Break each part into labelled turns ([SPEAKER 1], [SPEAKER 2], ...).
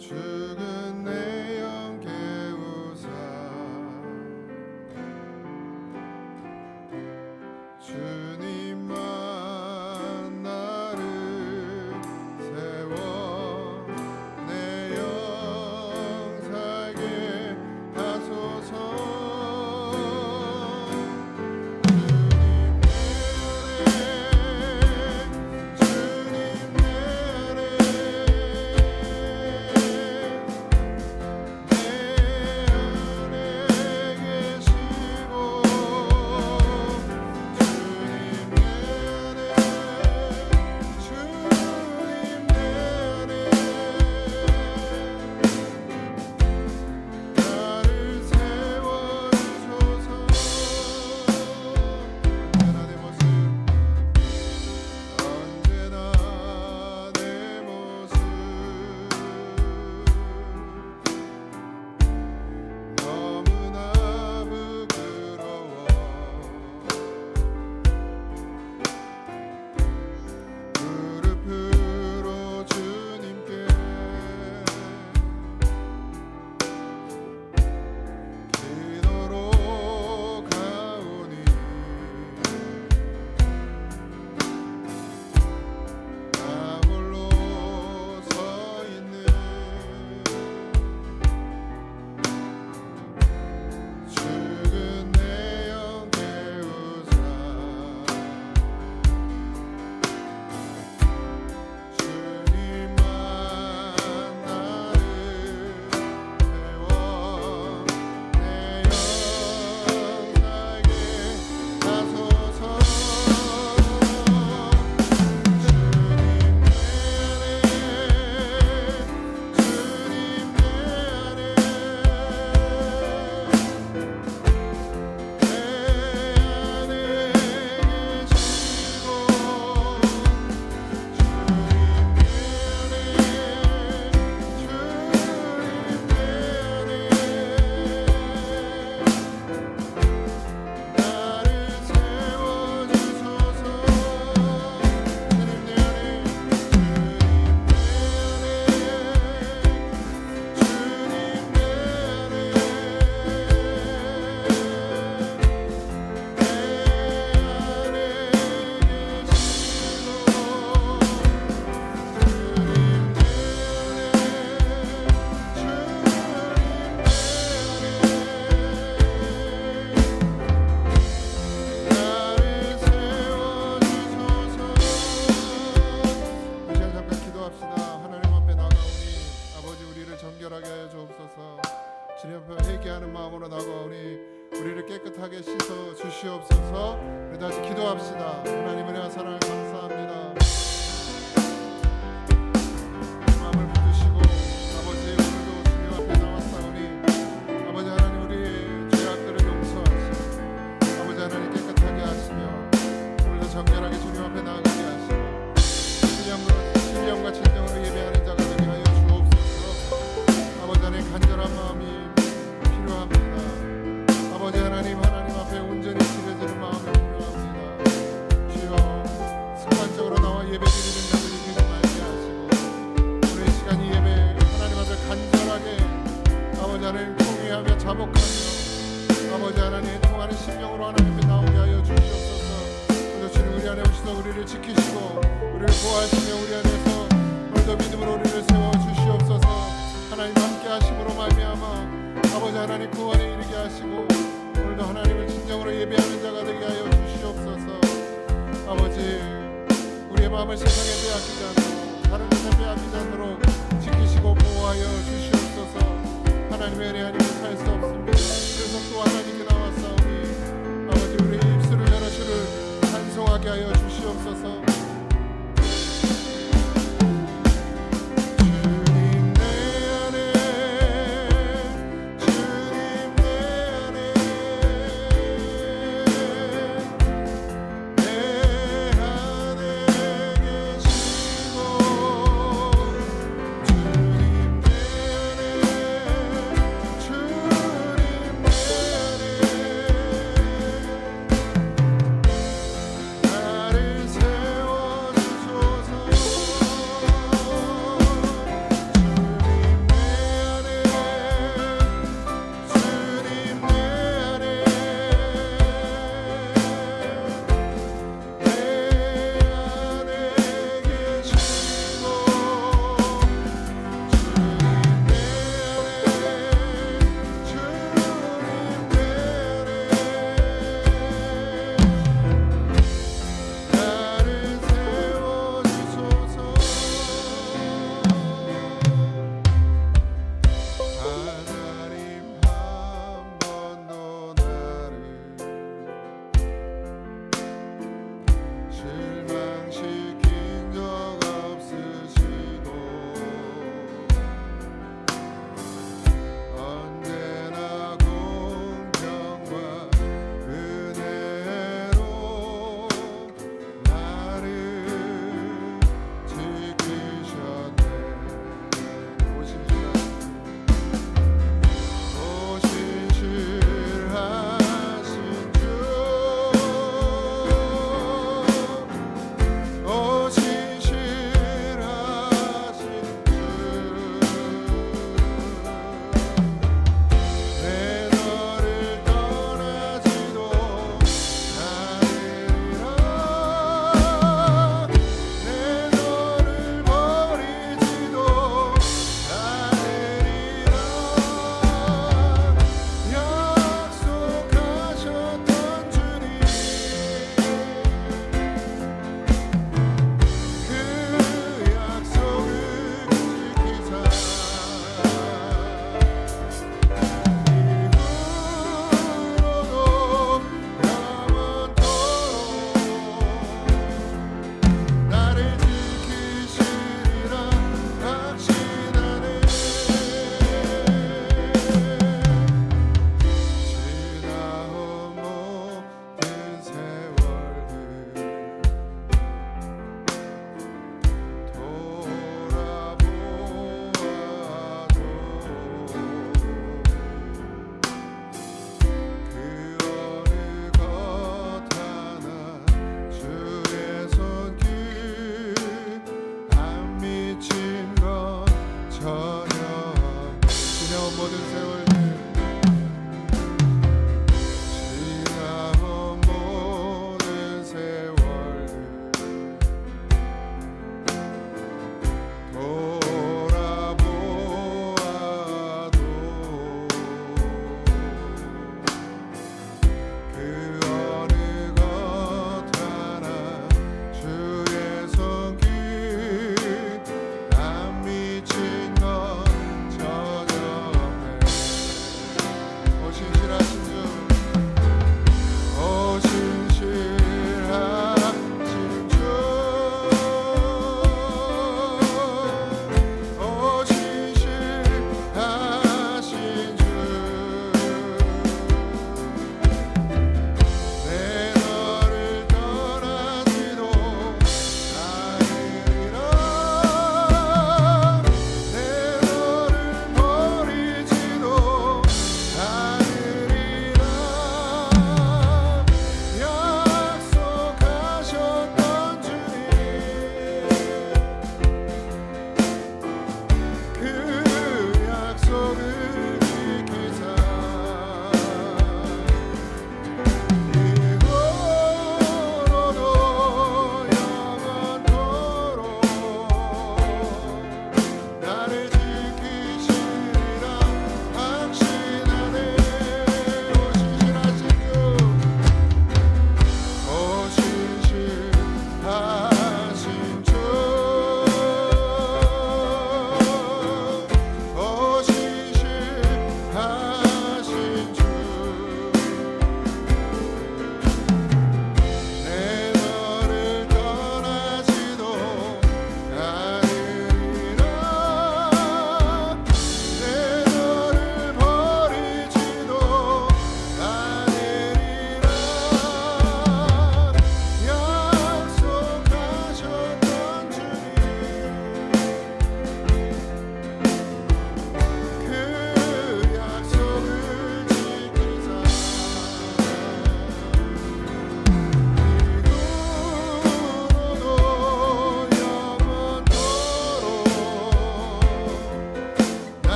[SPEAKER 1] 죽은 내 영 깨우사 주님만 나를 세워 내 영 살게 하소서. 주님 앞에 회개하는 마음으로 나가오니 우리를 깨끗하게 씻어 주시옵소서. 우리 다시 기도합시다. 하나님 은혜와 사랑을 감사합니다. 마음을 붙드시고 아버지, 오늘도 주님 앞에 나왔사오니 아버지 하나님, 우리의 죄악들을 용서하시고 아버지 하나님 깨끗하게 하시며 오늘도 정결하게 주님 앞에 나아가게 하시고 신령과 진정으로 예배하는 자가 되게 하여 주옵소서. 아버지 하나님, 간절한 마음이 필요합니다. 아버지 하나님, 하나님 앞에 온전히 드려지는 마음이 필요합니다. 주여, 습관적으로 나와 예배 드리는 자들이 되지 말게 하시고 오늘 이 시간 이 예배 하나님 앞에 간절하게 아버지 하나님 통회하며 자복하며 아버지 하나님 통하는 심령으로 하나님 앞에 나오게 하여 주시옵소서. 오늘 주님 우리 안에 오시서 우리를 지키시고 우리를 보호하시며 우리 안에서 오늘도 믿음으로 우리를 세워주시옵소서. 하나님 함께 하심으로 말미암아 아버지 하나님 구원에 이르게 하시고 오늘도 하나님을 진정으로 예배하는 자가 되게 하여 주시옵소서. 아버지, 우리의 마음을 세상에 빼앗기지 않도록 다른 것에 빼앗기지 않도록 지키시고 보호하여 주시옵소서. 하나님의 은혜 아니면 살 수 없습니다. 그래서 또 하나님께 나왔사오니 아버지, 우리의 입술을 열어 주를 찬송하게 하여 주시옵소서. 주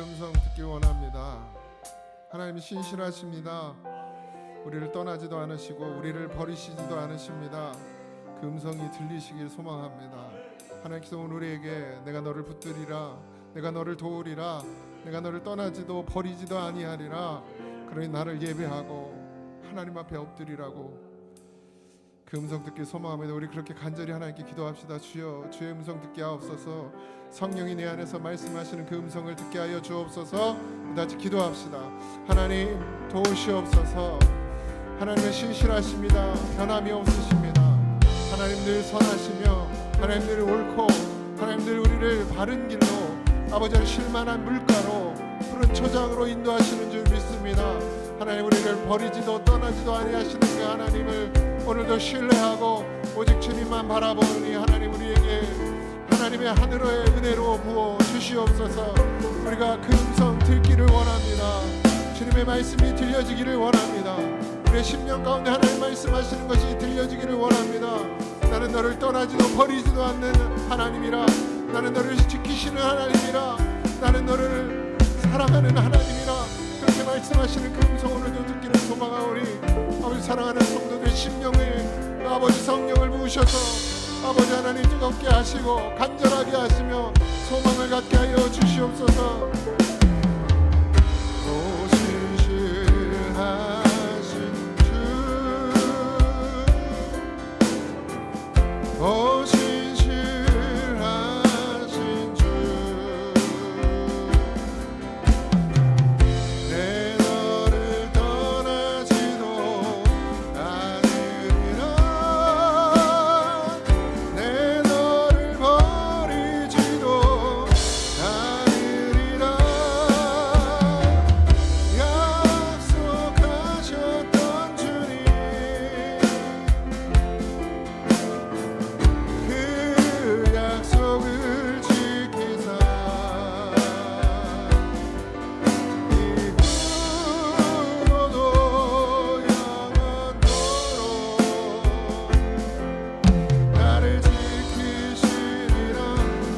[SPEAKER 1] 음성 듣기 원합니다. 하나님이 신실하십니다. 우리를 떠나지도 않으시고 우리를 버리시지도 않으십니다. 그 음성이 들리시길 소망합니다. 하나님께서 오늘 우리에게 내가 너를 붙들리라, 내가 너를 도우리라, 내가 너를 떠나지도 버리지도 아니하리라, 그러니 나를 예배하고 하나님 앞에 엎드리라고 그 음성 듣기 소망합니다. 우리 그렇게 간절히 하나님께 기도합시다. 주여, 주의 음성 듣게 하옵소서. 성령이 내 안에서 말씀하시는 그 음성을 듣게 하여 주옵소서. 다시 기도합시다. 하나님 도우시옵소서. 하나님은 신실하십니다. 변함이 없으십니다. 하나님 늘 선하시며 하나님 늘 옳고 하나님 늘 우리를 바른 길로 아버지의 실만한 물가로 푸른 초장으로 인도하시는 줄 믿습니다. 하나님 우리를 버리지도 떠나지도 아니하시는 그 하나님을 오늘도 신뢰하고 오직 주님만 바라보니 하나님 우리에게 하나님의 하늘의 은혜로 부어 주시옵소서. 우리가 그 음성 듣기를 원합니다. 주님의 말씀이 들려지기를 원합니다. 우리의 심령 가운데 하나님 말씀하시는 것이 들려지기를 원합니다. 나는 너를 떠나지도 버리지도 않는 하나님이라, 나는 너를 지키시는 하나님이라, 나는 너를 사랑하는 하나님이라, 그렇게 말씀하시는 그 음성 오늘도 듣기를 소망하오니 아버지 사랑하는 성도들 심령을 아버지 성령을 부으셔서 아버지 하나님 뜨겁게 하시고 간절하게 하시며 소망을 갖게 하여 주시옵소서. 오 신실하신 주, 오 신실하신 주, 내 너를 떠나지도 않으리라, 내 너를 버리지도 않으리라, 약속하셨던 주님 그 약속을 지키사 이후로도 영원토록 나를 지키시리라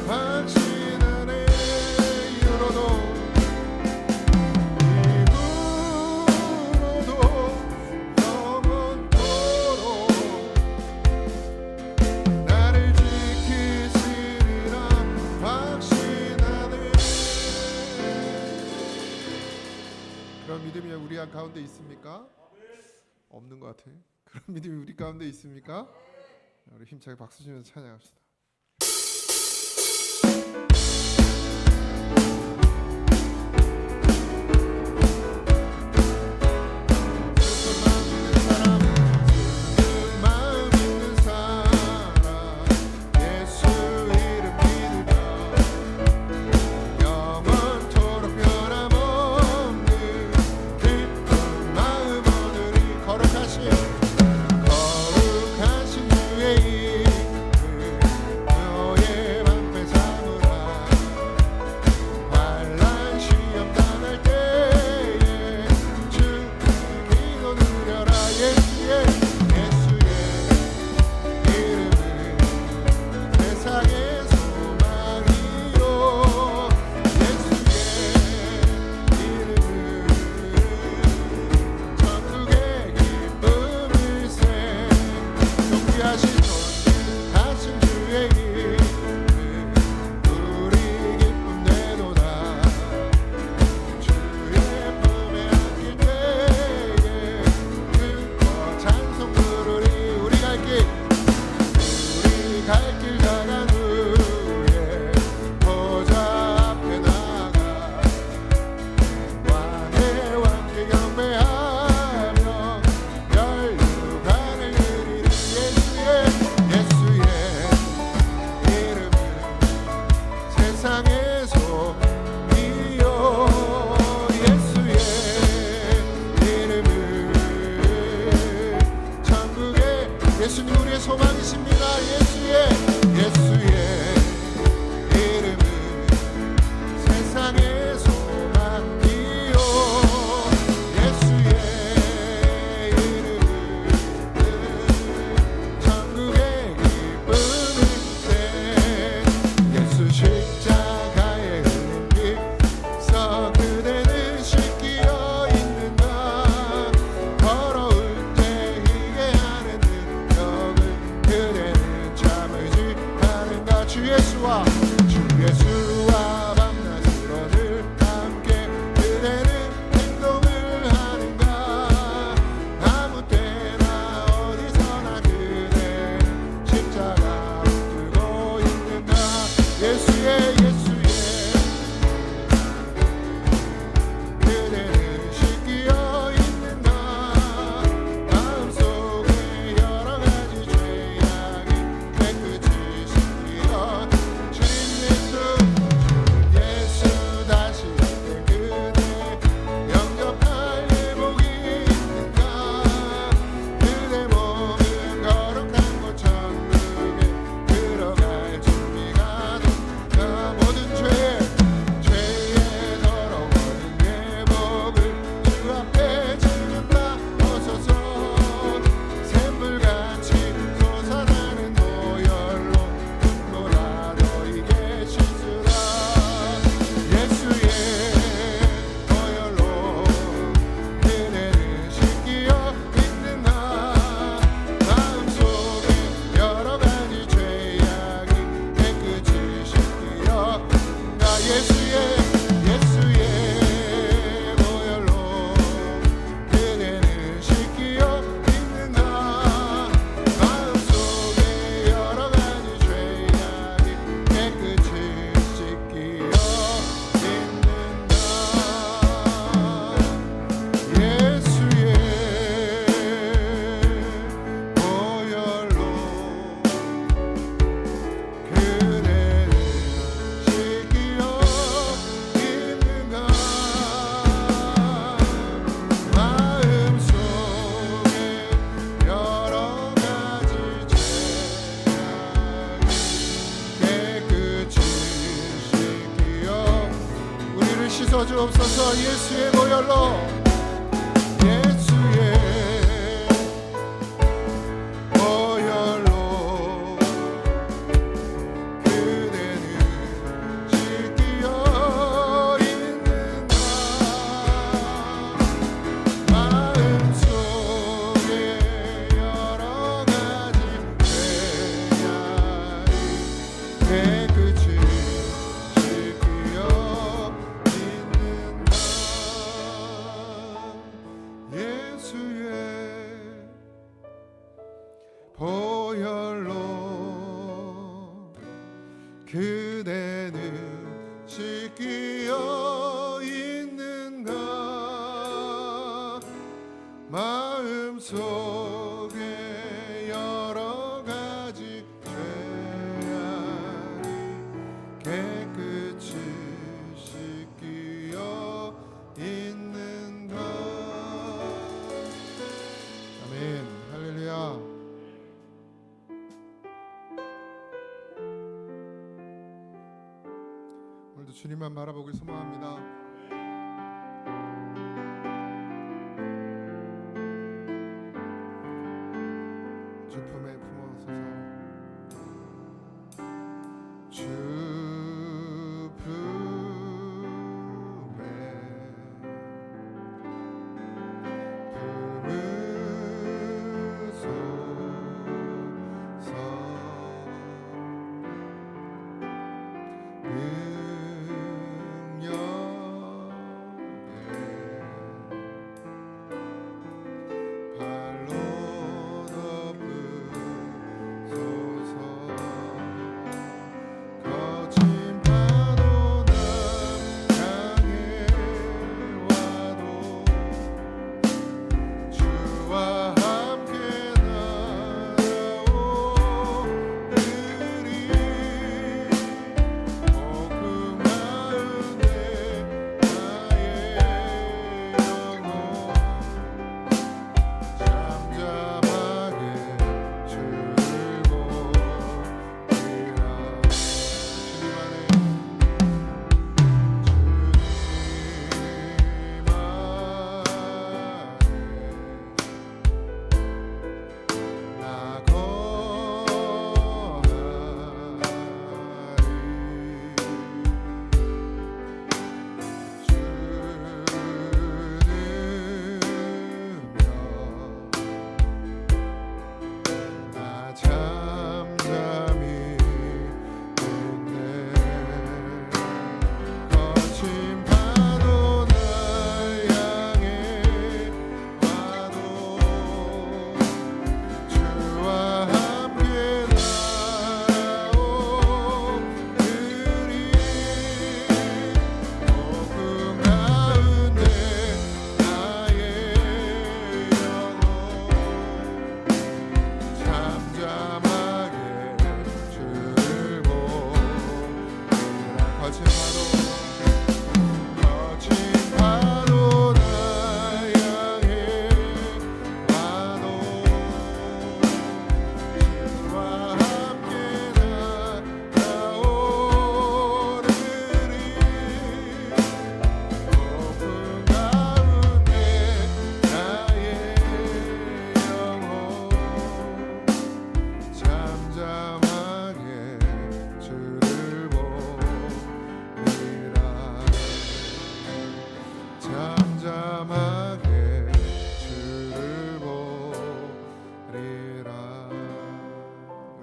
[SPEAKER 1] 확신하네. 이후로도 영원토록 나를 지키시리라 확신하네. 그런 믿음이 우리 가운데 있습니까? 없는 것 같아요. 그런 믿음이 우리 가운데 있습니까? 우리 힘차게 박수 치면서 찬양합시다. 슬픈 마음 있는 사람 예수 이름 믿으며 영원토록 변함없는 기쁜 마음 얻으리. 거룩하신 주의 이름 너의 방패 삼으라. 환난 시험 당할 때에 주의 기도 드려라. 예수의 이름은 세상의 소망이요, 예수의 이름은 천국의 기쁨일세. 존귀하신 존귀하신 주의 이름 우리 기쁨 내도다. 주의 품에 안길 때에 듣고 찬송 부르리. 우리 갈 길 다간 후에 보좌 앞에 나가 왕의 왕께 경배하며 멸류관을 드리리. 예수의 이름은 세상의 소이요, 예수의 이름은 천국의 예수님 우리의 소망이십니다. 예수의 이름은 세상의 소망이요, 예수의 이름은 천국의 기쁨일세. 예수 십자가에 흘린 피 써 주옵소서. 예수의 보혈로, 예수의 보혈로 그대는 지키어 있는가. 마음속에 여러 가지 죄악이 깨끗이 보혈로 그대는 지키어 있는가. 마음속에 여러 가지 죄악이 깨끗이 씻기어 있는가. 아멘. 할렐루야. 오늘도 주님만 바라보길 소망합니다. 주 품에 품어서서 주 품에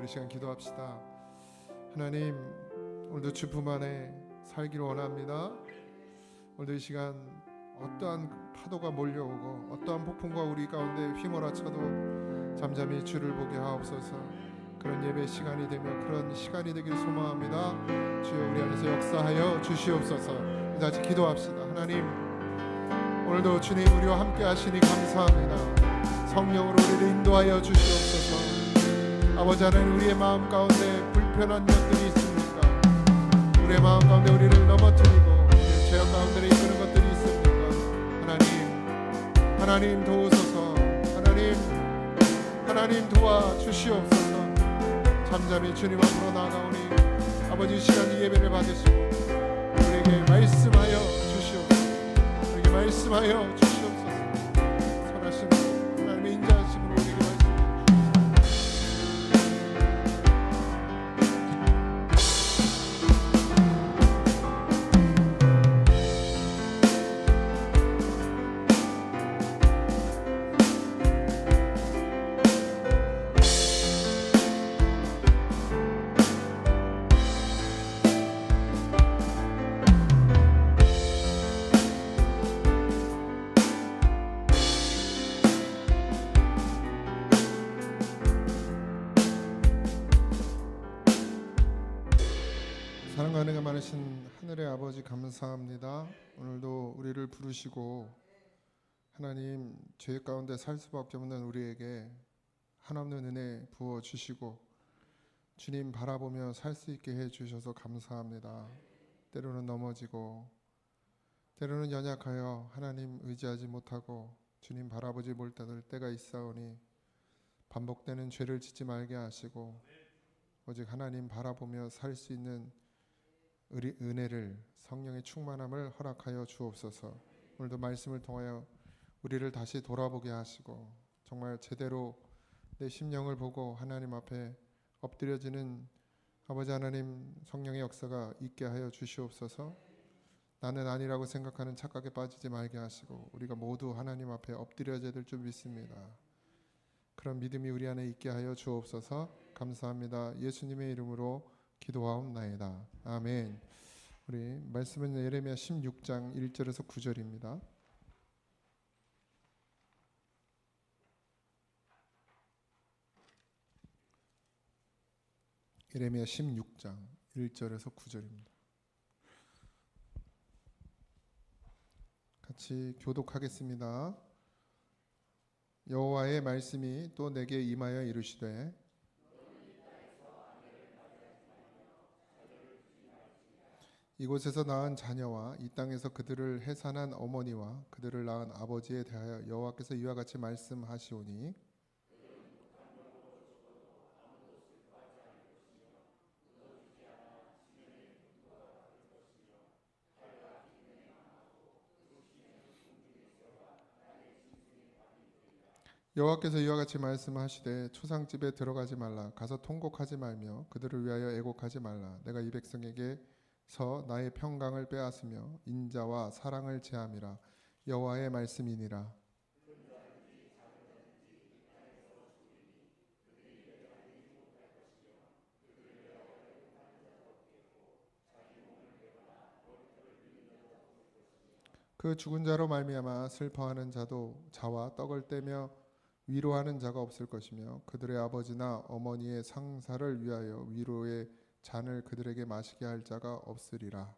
[SPEAKER 1] 시간 기도합시다. 하나님, 오늘도 주품 안에 살기를 원합니다. 오늘도 이 시간 어떠한 파도가 몰려오고 어떠한 폭풍과 우리 가운데 휘몰아쳐도 잠잠히 주를 보게 하옵소서. 그런 예배 시간이 되며 그런 시간이 되길 소망합니다. 주여, 우리 안에서 역사하여 주시옵소서. 다시 기도합시다. 하나님, 오늘도 주님 우리와 함께 하시니 감사합니다. 성령으로 우리를 인도하여 주시옵소서. 아버지 하나님, 우리의 마음 가운데 불편한 것들이 있습니까? 우리의 마음 가운데 우리를 넘어뜨리고 죄악 가운데 이끄는 것들이 있습니까? 하나님 도우소서. 하나님 도와 주시옵소서. 잠잠히 주님 앞으로 나아가오니 아버지, 시간 이 예배를 받으시고 우리에게 말씀하여 주시옵소서. 말씀하여 주시옵소서. 선하신 하나님의 인자하심으로 우리에게 말씀해 사랑과 은혜가 많으신 하늘의 아버지 감사합니다. 오늘도 우리를 부르시고 하나님 죄 가운데 살 수밖에 없는 우리에게 한없는 은혜 부어 주시고 주님 바라보며 살 수 있게 해 주셔서 감사합니다. 때로는 넘어지고 때로는 연약하여 하나님 의지하지 못하고 주님 바라보지 못할 때가 있사오니 반복되는 죄를 짓지 말게 하시고 오직 하나님 바라보며 살 수 있는 우리 은혜를 성령의 충만함을 허락하여 주옵소서. 오늘도 말씀을 통하여 우리를 다시 돌아보게 하시고 정말 제대로 내 심령을 보고 하나님 앞에 엎드려지는 아버지 하나님 성령의 역사가 있게 하여 주시옵소서. 나는 아니라고 생각하는 착각에 빠지지 말게 하시고 우리가 모두 하나님 앞에 엎드려져야 될 줄 믿습니다. 그런 믿음이 우리 안에 있게 하여 주옵소서. 감사합니다. 예수님의 이름으로 기도하옵나이다. 아멘. 우리 말씀은 예레미야 16장 1절에서 9절입니다. 예레미야 16장 1절에서 9절입니다. 같이 교독하겠습니다. 여호와의 말씀이 또 내게 임하여 이르시되 이곳에서 낳은 자녀와 이 땅에서 그들을 해산한 어머니와 그들을 낳은 아버지에 대하여 여호와께서 이와 같이 말씀하시오니 여호와께서 이와 같이 말씀하시되 초상집에 들어가지 말라. 가서 통곡하지 말며 그들을 위하여 애곡하지 말라. 내가 이 백성에게서 나의 평강을 빼앗으며 인자와 사랑을 제함이라. 여호와의 말씀이니라. 그 죽은 자로 말미암아 슬퍼하는 자와 떡을 떼며 위로하는 자가 없을 것이며 그들의 아버지나 어머니의 상사를 위하여 위로의 잔을 그들에게 마시게 할 자가 없으리라.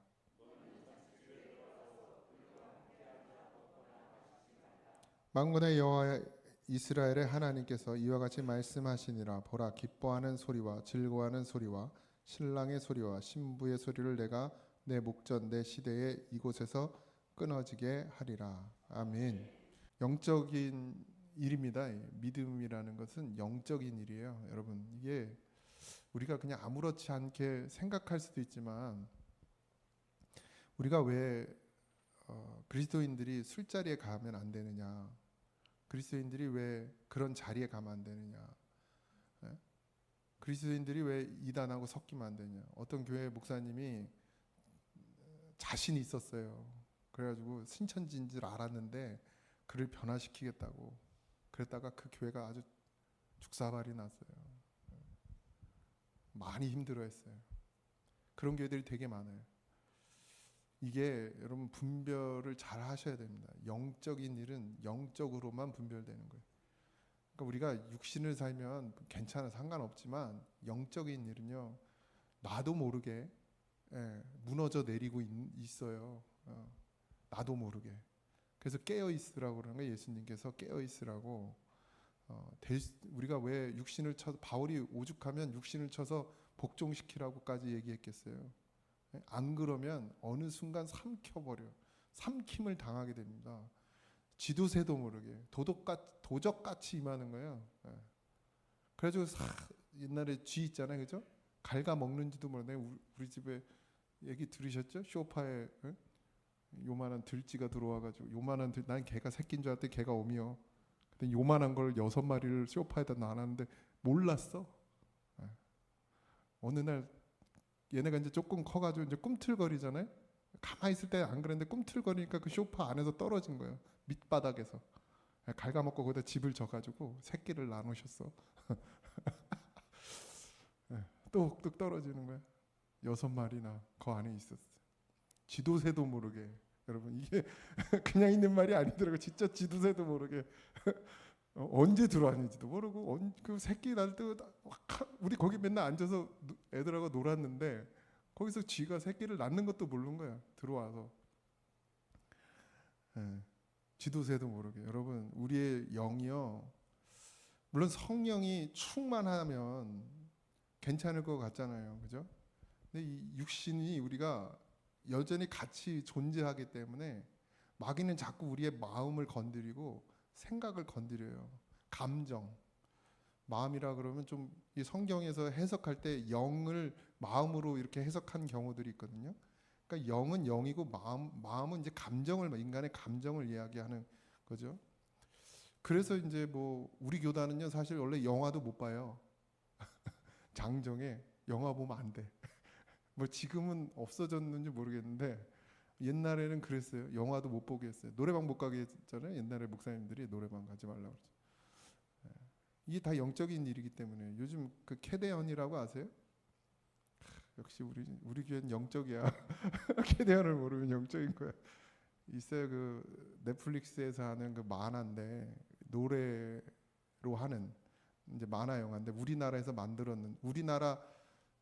[SPEAKER 1] 만군의 여호와 이스라엘의 하나님께서 이와 같이 말씀하시니라. 보라, 기뻐하는 소리와 즐거워하는 소리와 신랑의 소리와 신부의 소리를 내가 내 목전 내 시대에 이곳에서 끊어지게 하리라. 아멘. 영적인 일입니다. 믿음이라는 것은 영적인 일이에요. 여러분, 이게 우리가 그냥 아무렇지 않게 생각할 수도 있지만 우리가 왜 그리스도인들이 술자리에 가면 안 되느냐, 그리스도인들이 왜 그런 자리에 가면 안 되느냐, 그리스도인들이 왜 이단하고 섞이면 안 되냐. 어떤 교회 목사님이 자신이 있었어요. 그래가지고 신천지인 줄 알았는데 그를 변화시키겠다고 그랬다가 그 교회가 아주 죽사발이 났어요. 많이 힘들어했어요. 그런 교회들이 되게 많아요. 이게 여러분 분별을 잘 하셔야 됩니다. 영적인 일은 영적으로만 분별되는 거예요. 그러니까 우리가 육신을 살면 괜찮아, 상관없지만 영적인 일은요, 나도 모르게 무너져 내리고 있어요. 나도 모르게. 그래서 깨어 있으라고 그러는 거예요. 예수님께서 깨어 있으라고. 우리가 왜 육신을 쳐서, 바울이 오죽하면 육신을 쳐서 복종시키라고까지 얘기했겠어요. 안 그러면 어느 순간 삼킴을 당하게 됩니다. 지도새도 모르게 도적같이 임하는 거예요. 그래가지고 옛날에 쥐 있잖아요, 그죠? 갉아 먹는지도 모르네. 우리 집에 얘기 들으셨죠? 쇼파에 요만한 들쥐가 들어와가지고 요만한 난 개가 새끼인 줄 알았더니 개가 어미요. 근데 요만한 걸 6마리를 소파에다 놔놨는데 몰랐어. 예. 어느 날 얘네가 이제 조금 커가지고 이제 꿈틀거리잖아요. 가만히 있을 때 안 그랬는데 꿈틀거리니까 그 소파 안에서 떨어진 거예요. 밑바닥에서. 예, 갉아먹고 거기다 집을 져가지고 새끼를 나누셨어. 예, 뚝뚝 떨어지는 거야. 6마리나 그 안에 있었어요. 지도 새도 모르게. 여러분 이게 그냥 있는 말이 아니더라고. 진짜 지도 새도 모르게 언제 들어왔는지도 모르고 그 새끼 날 때 우리 거기 맨날 앉아서 애들하고 놀았는데 거기서 쥐가 새끼를 낳는 것도 모르는 거야. 들어와서. 예, 지도 새도 모르게. 여러분 우리의 영이요. 물론 성령이 충만하면 괜찮을 것 같잖아요. 그죠? 근데 이 육신이 우리가 여전히 같이 존재하기 때문에 마귀는 자꾸 우리의 마음을 건드리고 생각을 건드려요. 감정. 마음이라 그러면 좀 이 성경에서 해석할 때 영을 마음으로 이렇게 해석한 경우들이 있거든요. 그러니까 영은 영이고 마음은 이제 감정을, 인간의 감정을 이야기하는 거죠. 그래서 이제 뭐 우리 교단은요 사실 원래 영화도 못 봐요. 장정에 영화 보면 안 돼. 뭐 지금은 없어졌는지 모르겠는데 옛날에는 그랬어요. 영화도 못 보게 했어요. 노래방 못 가게 했잖아요. 옛날에 목사님들이 노래방 가지 말라고 그러죠. 이게 다 영적인 일이기 때문에 요즘 그 캐대언이라고 아세요? 역시 우리 교회는 영적이야. 캐대언을 모르면 영적인 거야. 있어요. 그 넷플릭스에서 하는 그 만화인데 노래로 하는 이제 만화 영화인데 우리나라에서 만들었는 우리나라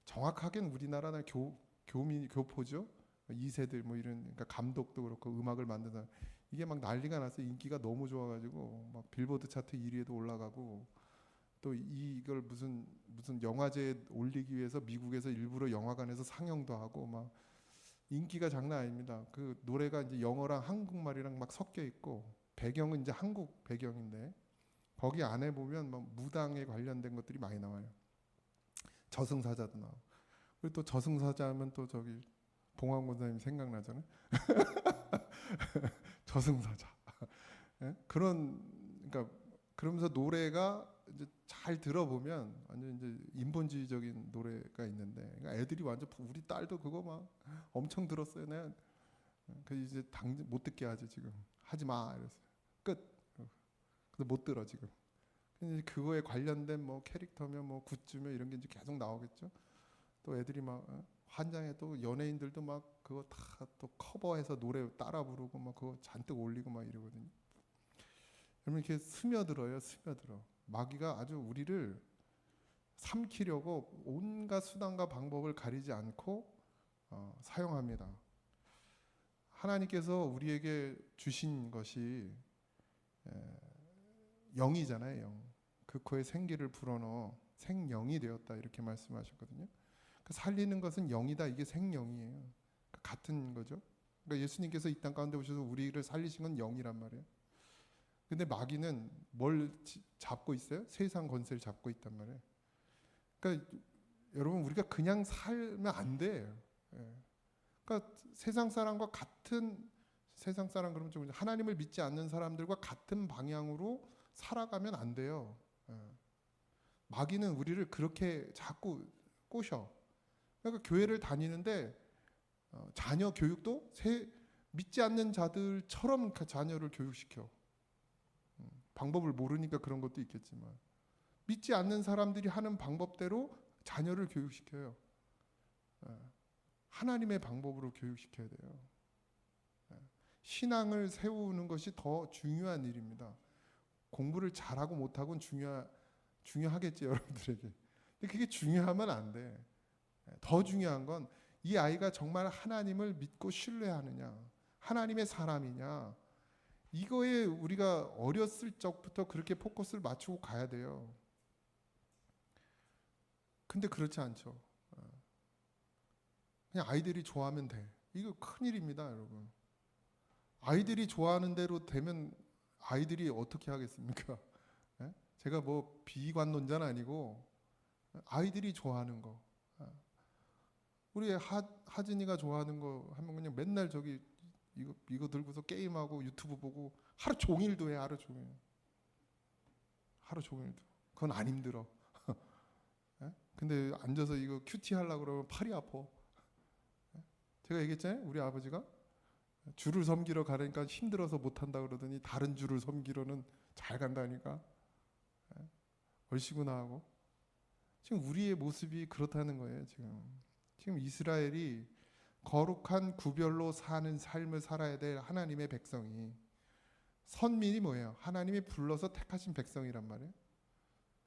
[SPEAKER 1] 정확하게는 우리나라는 교포죠. 2세들 뭐 이런 그러니까 감독도 그렇고 음악을 만드는 이게 막 난리가 났어요. 인기가 너무 좋아가지고 막 빌보드 차트 1위에도 올라가고 또 이걸 무슨 영화제에 올리기 위해서 미국에서 일부러 영화관에서 상영도 하고 막 인기가 장난 아닙니다. 그 노래가 이제 영어랑 한국말이랑 막 섞여 있고 배경은 이제 한국 배경인데 거기 안에 보면 막 무당에 관련된 것들이 많이 나와요. 저승사자도 나오고. 그리고 또 저승사자 하면 또 저기 봉황 권사님 생각나잖아요. 저승사자. 예? 그러니까 그러면서 노래가 이제 잘 들어보면 완전 이제 인본주의적인 노래가 있는데 그러니까 애들이 완전 우리 딸도 그거 막 엄청 들었어요. 내가 그 이제 당장 못 듣게 하지 지금 하지 마 이랬어요. 끝. 근데 못 들어 지금. 근데 그거에 관련된 뭐 캐릭터며 뭐 굿즈며 이런 게 이제 계속 나오겠죠. 또 애들이 막 환장해. 또 연예인들도 막 그거 다 또 커버해서 노래 따라 부르고 막 그거 잔뜩 올리고 막 이러거든요. 여러분 이렇게 스며들어요. 스며들어. 마귀가 아주 우리를 삼키려고 온갖 수단과 방법을 가리지 않고 사용합니다. 하나님께서 우리에게 주신 것이 영이잖아요. 영. 그 코에 생기를 불어넣어 생영이 되었다 이렇게 말씀하셨거든요. 그 살리는 것은 영이다. 이게 생영이에요. 같은 거죠. 그러니까 예수님께서 이 땅 가운데 오셔서 우리를 살리신 건 영이란 말이에요. 근데 마귀는 뭘 잡고 있어요? 세상 권세를 잡고 있단 말이에요. 그러니까 여러분 우리가 그냥 살면 안 돼요. 그러니까 세상 사람과 같은 세상 사람 그러면 좀 하나님을 믿지 않는 사람들과 같은 방향으로 살아가면 안 돼요. 마귀는 우리를 그렇게 자꾸 꼬셔. 그러니까 교회를 다니는데 자녀 교육도 믿지 않는 자들처럼 자녀를 교육시켜. 방법을 모르니까 그런 것도 있겠지만 믿지 않는 사람들이 하는 방법대로 자녀를 교육시켜요. 하나님의 방법으로 교육시켜야 돼요. 신앙을 세우는 것이 더 중요한 일입니다. 공부를 잘하고 못하고는 중요하겠지 여러분들에게. 근데 그게 중요하면 안 돼. 더 중요한 건 이 아이가 정말 하나님을 믿고 신뢰하느냐, 하나님의 사람이냐, 이거에 우리가 어렸을 적부터 그렇게 포커스를 맞추고 가야 돼요. 근데 그렇지 않죠. 그냥 아이들이 좋아하면 돼. 이거 큰일입니다, 여러분. 아이들이 좋아하는 대로 되면 아이들이 어떻게 하겠습니까? 제가 뭐 비관론자는 아니고 아이들이 좋아하는 거. 우리 하진이가 좋아하는 거 하면 그냥 맨날 저기 이거 들고서 게임하고 유튜브 보고 하루 종일도 해. 하루 종일. 하루 종일도. 그건 안 힘들어. 예? 근데 앉아서 이거 큐티 하려고 그러면 팔이 아파. 예? 제가 얘기했잖아요. 우리 아버지가 주를 섬기러 가려니까 힘들어서 못한다 그러더니 다른 주를 섬기러는 잘 간다니까. 예? 얼씨구나 하고. 지금 우리의 모습이 그렇다는 거예요. 지금 이스라엘이 거룩한 구별로 사는 삶을 살아야 될 하나님의 백성이, 선민이 뭐예요? 하나님이 불러서 택하신 백성이란 말이에요.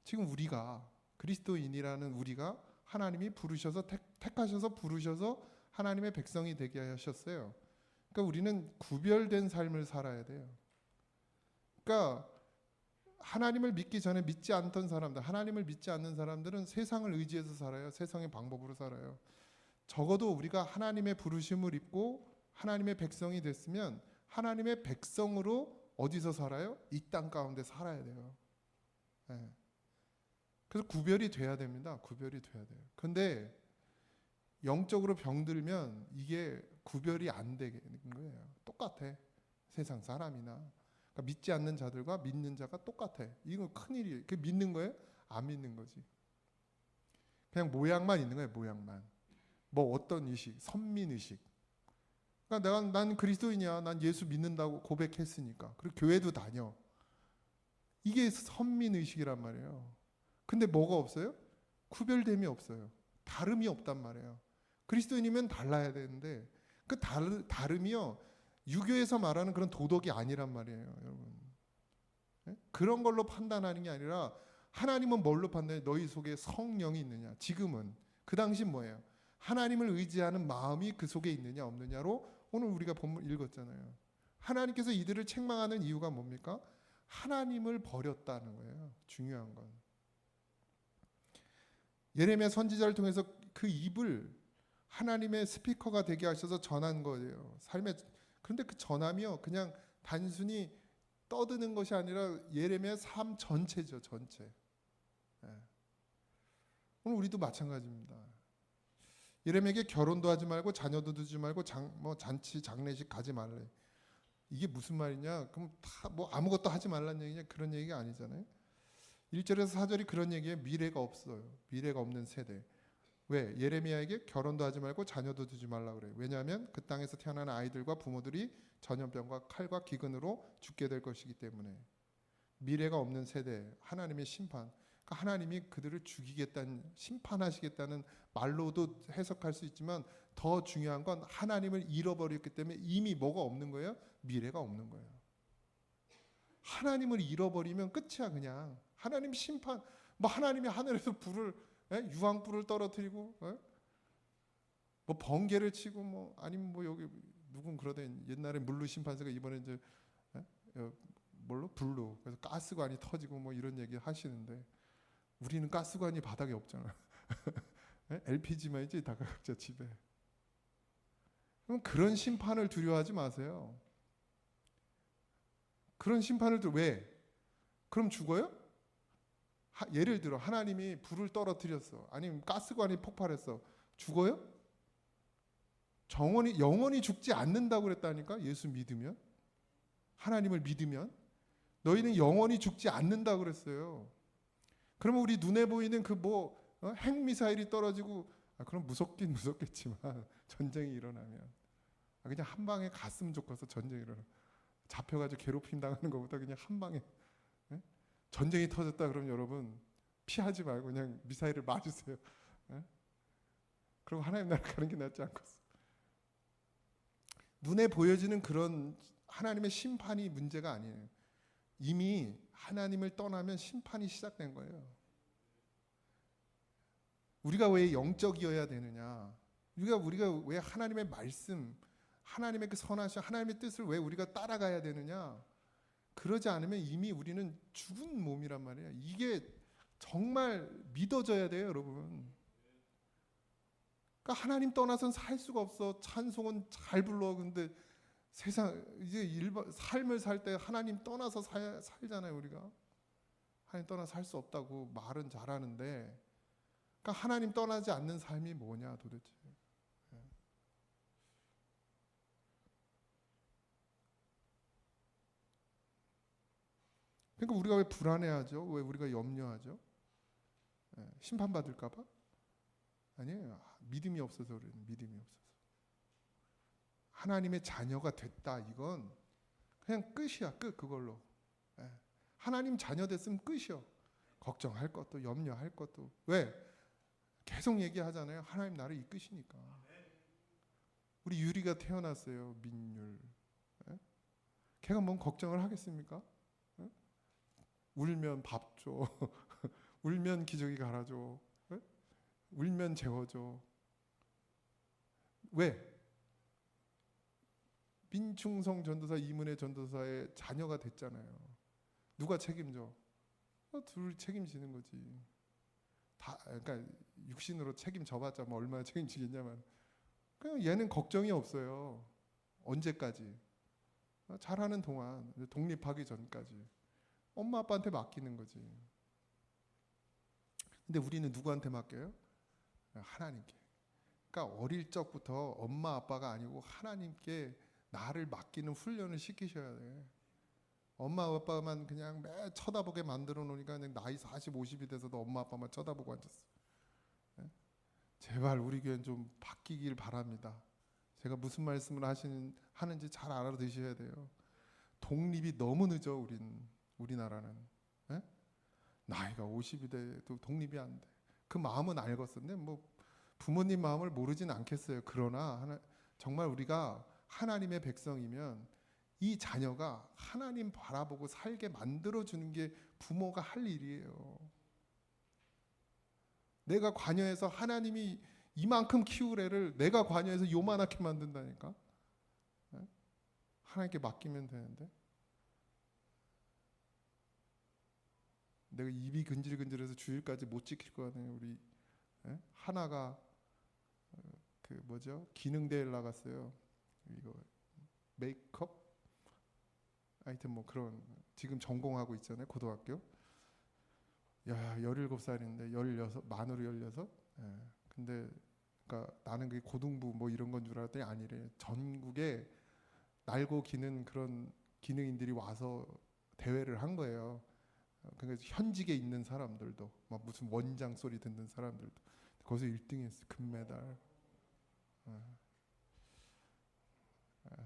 [SPEAKER 1] 지금 우리가, 그리스도인이라는 우리가 하나님이 부르셔서 택하셔서 부르셔서 하나님의 백성이 되게 하셨어요. 그러니까 우리는 구별된 삶을 살아야 돼요. 그러니까 하나님을 믿기 전에 믿지 않던 사람들, 하나님을 믿지 않는 사람들은 세상을 의지해서 살아요. 세상의 방법으로 살아요. 적어도 우리가 하나님의 부르심을 입고 하나님의 백성이 됐으면 하나님의 백성으로 어디서 살아요? 이 땅 가운데 살아야 돼요. 네. 그래서 구별이 돼야 됩니다. 구별이 돼야 돼요. 근데 영적으로 병들면 이게 구별이 안 되는 거예요. 똑같아. 세상 사람이나. 그러니까 믿지 않는 자들과 믿는 자가 똑같아. 이건 큰일이에요. 그 믿는 거예요? 안 믿는 거지. 그냥 모양만 있는 거예요. 모양만. 뭐 어떤 의식, 선민의식. 그러니까 난 그리스도인이야. 난 예수 믿는다고 고백했으니까. 그리고 교회도 다녀. 이게 선민의식이란 말이에요. 근데 뭐가 없어요? 구별됨이 없어요. 다름이 없단 말이에요. 그리스도인이면 달라야 되는데 그 다름이요. 유교에서 말하는 그런 도덕이 아니란 말이에요, 여러분. 네? 그런 걸로 판단하는 게 아니라 하나님은 뭘로 판단해? 너희 속에 성령이 있느냐? 지금은. 그 당시 뭐예요? 하나님을 의지하는 마음이 그 속에 있느냐 없느냐로 오늘 우리가 본문 읽었잖아요. 하나님께서 이들을 책망하는 이유가 뭡니까? 하나님을 버렸다는 거예요. 중요한 건. 예레미야 선지자를 통해서 그 입을 하나님의 스피커가 되게 하셔서 전한 거예요. 삶의. 그런데 그 전함이요, 그냥 단순히 떠드는 것이 아니라 예레미야 삶 전체죠, 전체. 네. 오늘 우리도 마찬가지입니다. 예레미야에게 결혼도 하지 말고 자녀도 두지 말고 잔치 장례식 가지 말래. 이게 무슨 말이냐? 그럼 다 뭐 아무것도 하지 말란 얘기냐? 그런 얘기가 아니잖아요. 1절에서 4절이 그런 얘기예요. 미래가 없어요. 미래가 없는 세대. 왜? 예레미야에게 결혼도 하지 말고 자녀도 두지 말라 그래요. 왜냐하면 그 땅에서 태어난 아이들과 부모들이 전염병과 칼과 기근으로 죽게 될 것이기 때문에. 미래가 없는 세대, 하나님의 심판. 그러니까 하나님이 그들을 죽이겠다는, 심판하시겠다는 말로도 해석할 수 있지만 더 중요한 건 하나님을 잃어버렸기 때문에 이미 뭐가 없는 거예요? 미래가 없는 거예요. 하나님을 잃어버리면 끝이야. 그냥 하나님 심판, 뭐 하나님이 하늘에서 불을, 유황불을 떨어뜨리고, 뭐 번개를 치고, 뭐 아니면 뭐 여기 누군 그러던 옛날에 물로 심판서가 이번에 이제 뭘로 불로, 그래서 가스관이 터지고 뭐 이런 얘기 하시는데 우리는 가스관이 바닥에 없잖아. LPG만 있지 다 각자 집에. 그럼 그런 심판을 두려워하지 마세요. 그런 심판을 왜? 그럼 죽어요? 예를 들어 하나님이 불을 떨어뜨렸어. 아니면 가스관이 폭발했어. 죽어요? 영원히 죽지 않는다고 그랬다니까. 예수 믿으면, 하나님을 믿으면 너희는 영원히 죽지 않는다고 그랬어요. 그러면 우리 눈에 보이는 그 핵미사일이 떨어지고, 그럼 무섭긴 무섭겠지만 전쟁이 일어나면 그냥 한 방에 갔으면 좋겠어. 전쟁이 일어나 잡혀가지고 괴롭힘 당하는 것보다 그냥 한 방에. 전쟁이 터졌다 그러면 여러분 피하지 말고 그냥 미사일을 맞으세요. 그리고 하나님 나라 가는 게 낫지 않겠어. 눈에 보여지는 그런 하나님의 심판이 문제가 아니에요. 이미 하나님을 떠나면 심판이 시작된 거예요. 우리가 왜 영적이어야 되느냐? 우리가 왜 하나님의 말씀, 하나님의 그 선하신 하나님의 뜻을 왜 우리가 따라가야 되느냐? 그러지 않으면 이미 우리는 죽은 몸이란 말이에요. 이게 정말 믿어져야 돼요, 여러분. 그러니까 하나님 떠나선 살 수가 없어. 찬송은 잘 불러. 근데 세상 이제 삶을 살 때 하나님 떠나서 살잖아요, 우리가. 하나님 떠나 살 수 없다고 말은 잘하는데, 그러니까 하나님 떠나지 않는 삶이 뭐냐 도대체. 그러니까 우리가 왜 불안해하죠? 왜 우리가 염려하죠? 심판받을까 봐? 아니에요. 믿음이 없어서 그래요. 믿음이 없어서. 하나님의 자녀가 됐다. 이건 그냥 끝이야. 끝. 그걸로. 하나님 자녀 됐으면 끝이요. 걱정할 것도 염려할 것도. 왜? 계속 얘기하잖아요. 하나님 나를 이끄시니까. 우리 유리가 태어났어요. 민율. 걔가 뭔 걱정을 하겠습니까? 울면 밥 줘. 울면 기저귀 갈아줘. 울면 재워줘. 왜? 민충성 전도사, 이문혜 전도사의 자녀가 됐잖아요. 누가 책임져? 둘이 책임지는 거지. 다 그러니까 육신으로 책임져봤자 뭐 얼마나 책임지겠냐만. 그냥 얘는 걱정이 없어요. 언제까지? 잘하는 동안, 독립하기 전까지 엄마 아빠한테 맡기는 거지. 근데 우리는 누구한테 맡겨요? 하나님께. 그러니까 어릴 적부터 엄마 아빠가 아니고 하나님께 나를 맡기는 훈련을 시키셔야 돼. 엄마 아빠만 그냥 매 쳐다보게 만들어 놓으니까 나이 40, 50이 돼서도 엄마 아빠만 쳐다보고 앉았어. 제발 우리 교회는 좀 바뀌길 바랍니다. 제가 무슨 말씀을 하는지 잘 알아드셔야 돼요. 독립이 너무 늦어. 우리나라는. 나이가 50이 돼도 독립이 안 돼. 그 마음은 알겠어. 근데 뭐 부모님 마음을 모르진 않겠어요. 그러나 정말 우리가 하나님의 백성이면 이 자녀가 하나님 바라보고 살게 만들어주는 게 부모가 할 일이에요. 내가 관여해서 하나님이 이만큼 키울 애를 내가 관여해서 요만하게 만든다니까. 하나님께 맡기면 되는데. 내가 입이 근질근질해서 주일까지 못 지킬 거 아니에요. 우리 하나가 그 뭐죠? 기능대회를 나갔어요. 이거 메이크업? 하여튼 뭐 그런 지금 전공하고 있잖아요. 고등학교. 야 17살인데 16 만으로 16? 근데 그러니까 나는 그게 고등부 뭐 이런 건 줄 알았더니 아니래. 전국에 날고 기는 그런 기능인들이 와서 대회를 한 거예요. 그러니까 현직에 있는 사람들도 막 무슨 원장 소리 듣는 사람들도 거기서 1등했어. 금메달.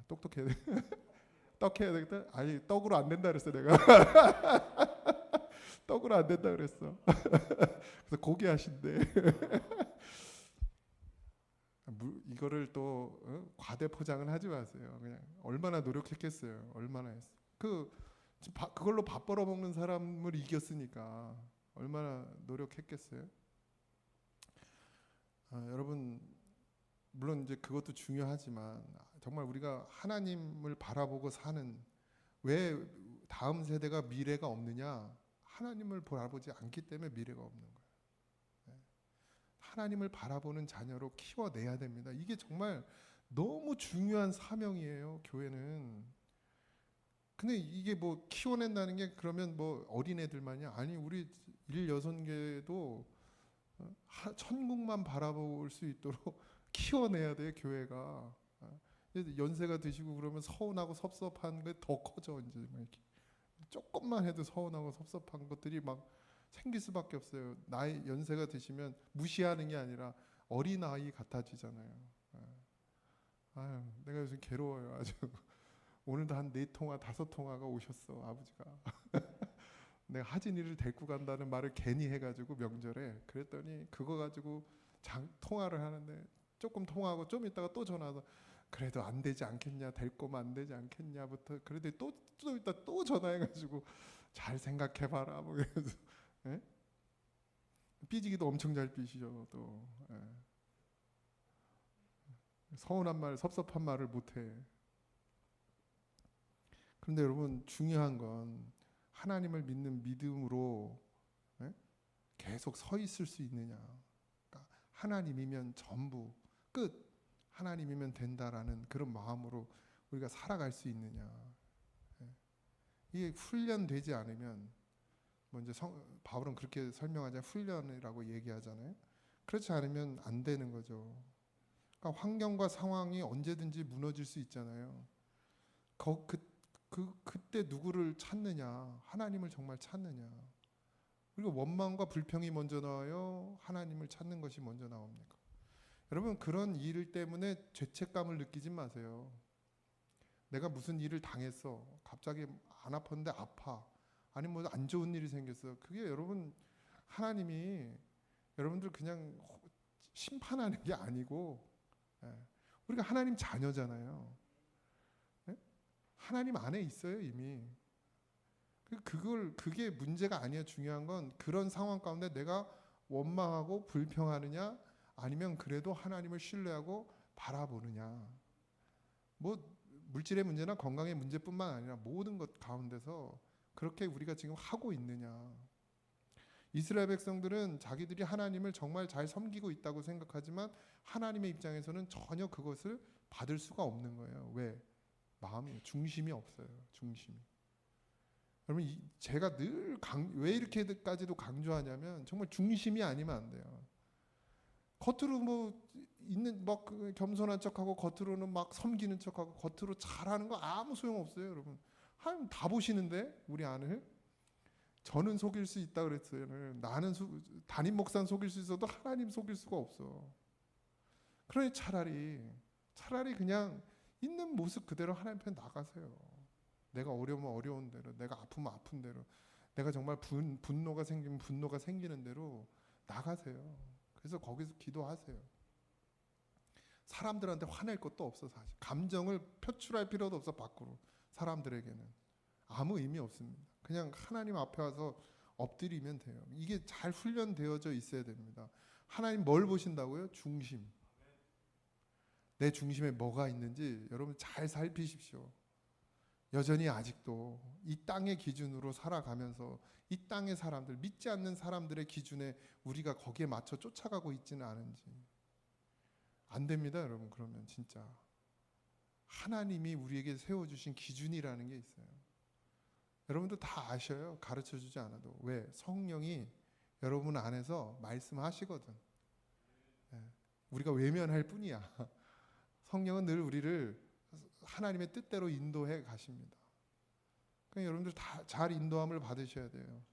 [SPEAKER 1] 똑똑해야 돼. 떡해야 되겠다. 아니 떡으로 안 된다 그랬어 내가. 떡으로 안 된다 그랬어. 그래서 고기 하신대. 이거를 또 과대 포장을 하지 마세요. 그냥 얼마나 노력했겠어요. 얼마나 했어. 그걸로 밥 벌어 먹는 사람을 이겼으니까 얼마나 노력했겠어요. 여러분 물론 이제 그것도 중요하지만 정말 우리가 하나님을 바라보고 사는 왜 다음 세대가 미래가 없느냐? 하나님을 바라보지 않기 때문에 미래가 없는 거예요. 하나님을 바라보는 자녀로 키워내야 됩니다. 이게 정말 너무 중요한 사명이에요. 교회는. 근데 이게 뭐 키워낸다는 게 그러면 뭐 어린애들만이 아니 우리 16개도 천국만 바라볼 수 있도록 키워내야 돼요. 교회가. 연세가 드시고 그러면 서운하고 섭섭한 게 더 커져. 이제 막 이렇게 조금만 해도 서운하고 섭섭한 것들이 막 생길 수밖에 없어요. 나이 연세가 드시면 무시하는 게 아니라 어린 아이 같아지잖아요. 아유, 내가 요즘 괴로워요. 아주 오늘도 한 4통화 5통화가 오셨어. 아버지가. 내가 하진이를 데리고 간다는 말을 괜히 해가지고 명절에 그랬더니 그거 가지고 통화를 하는데 조금 통화하고 좀 있다가 또 전화해서 그래도 안 되지 않겠냐, 될 거면 안 되지 않겠냐부터 그래도 또 이따 또 전화해가지고 잘 생각해봐라 뭐 그래서 삐지기도 엄청 잘 삐시죠 또. 서운한 말, 섭섭한 말을 못해. 그런데 여러분 중요한 건 하나님을 믿는 믿음으로 계속 서 있을 수 있느냐. 그러니까 하나님이면 전부 끝. 하나님이면 된다라는 그런 마음으로 우리가 살아갈 수 있느냐. 이게 훈련되지 않으면 먼저 바울은 그렇게 설명하자 훈련이라고 얘기하잖아요. 그렇지 않으면 안 되는 거죠. 그러니까 환경과 상황이 언제든지 무너질 수 있잖아요. 그 그때 누구를 찾느냐? 하나님을 정말 찾느냐? 그리고 원망과 불평이 먼저 나와요? 하나님을 찾는 것이 먼저 나옵니까? 여러분, 그런 일 때문에 죄책감을 느끼지 마세요. 내가 무슨 일을 당했어. 갑자기 안 아팠는데 아파. 아니면 뭐 안 좋은 일이 생겼어. 그게 여러분, 하나님이 여러분들 그냥 심판하는 게 아니고, 우리가 하나님 자녀잖아요. 하나님 안에 있어요, 이미. 그게 문제가 아니야. 중요한 건 그런 상황 가운데 내가 원망하고 불평하느냐, 아니면 그래도 하나님을 신뢰하고 바라보느냐. 뭐 물질의 문제나 건강의 문제뿐만 아니라 모든 것 가운데서 그렇게 우리가 지금 하고 있느냐. 이스라엘 백성들은 자기들이 하나님을 정말 잘 섬기고 있다고 생각하지만 하나님의 입장에서는 전혀 그것을 받을 수가 없는 거예요. 왜? 마음이, 중심이 없어요. 중심이. 여러분, 제가 늘 왜 이렇게까지도 강조하냐면 정말 중심이 아니면 안 돼요. 겉으로 뭐 있는 막 겸손한 척하고 겉으로는 막 섬기는 척하고 겉으로 잘하는 거 아무 소용 없어요, 여러분. 하나님 다 보시는데 우리 안을. 저는 속일 수 있다 그랬어요. 나는 담임 목사는 속일 수 있어도 하나님 속일 수가 없어. 그러니 차라리 그냥 있는 모습 그대로 하나님 편 나가세요. 내가 어려우면 어려운 대로, 내가 아프면 아픈 대로, 내가 정말 분노가 생기면 분노가 생기는 대로 나가세요. 그래서 거기서 기도하세요. 사람들한테 화낼 것도 없어. 사실 감정을 표출할 필요도 없어. 밖으로 사람들에게는 아무 의미 없습니다. 그냥 하나님 앞에 와서 엎드리면 돼요. 이게 잘 훈련되어져 있어야 됩니다. 하나님 뭘 보신다고요? 중심. 내 중심에 뭐가 있는지 여러분 잘 살피십시오. 여전히 아직도 이 땅의 기준으로 살아가면서 이 땅의 사람들, 믿지 않는 사람들의 기준에 우리가 거기에 맞춰 쫓아가고 있지는 않은지. 안 됩니다, 여러분. 그러면 진짜 하나님이 우리에게 세워주신 기준이라는 게 있어요. 여러분도 다 아셔요. 가르쳐주지 않아도. 왜? 성령이 여러분 안에서 말씀하시거든. 우리가 외면할 뿐이야. 성령은 늘 우리를 하나님의 뜻대로 인도해 가십니다. 그러니까 여러분들 다 잘 인도함을 받으셔야 돼요.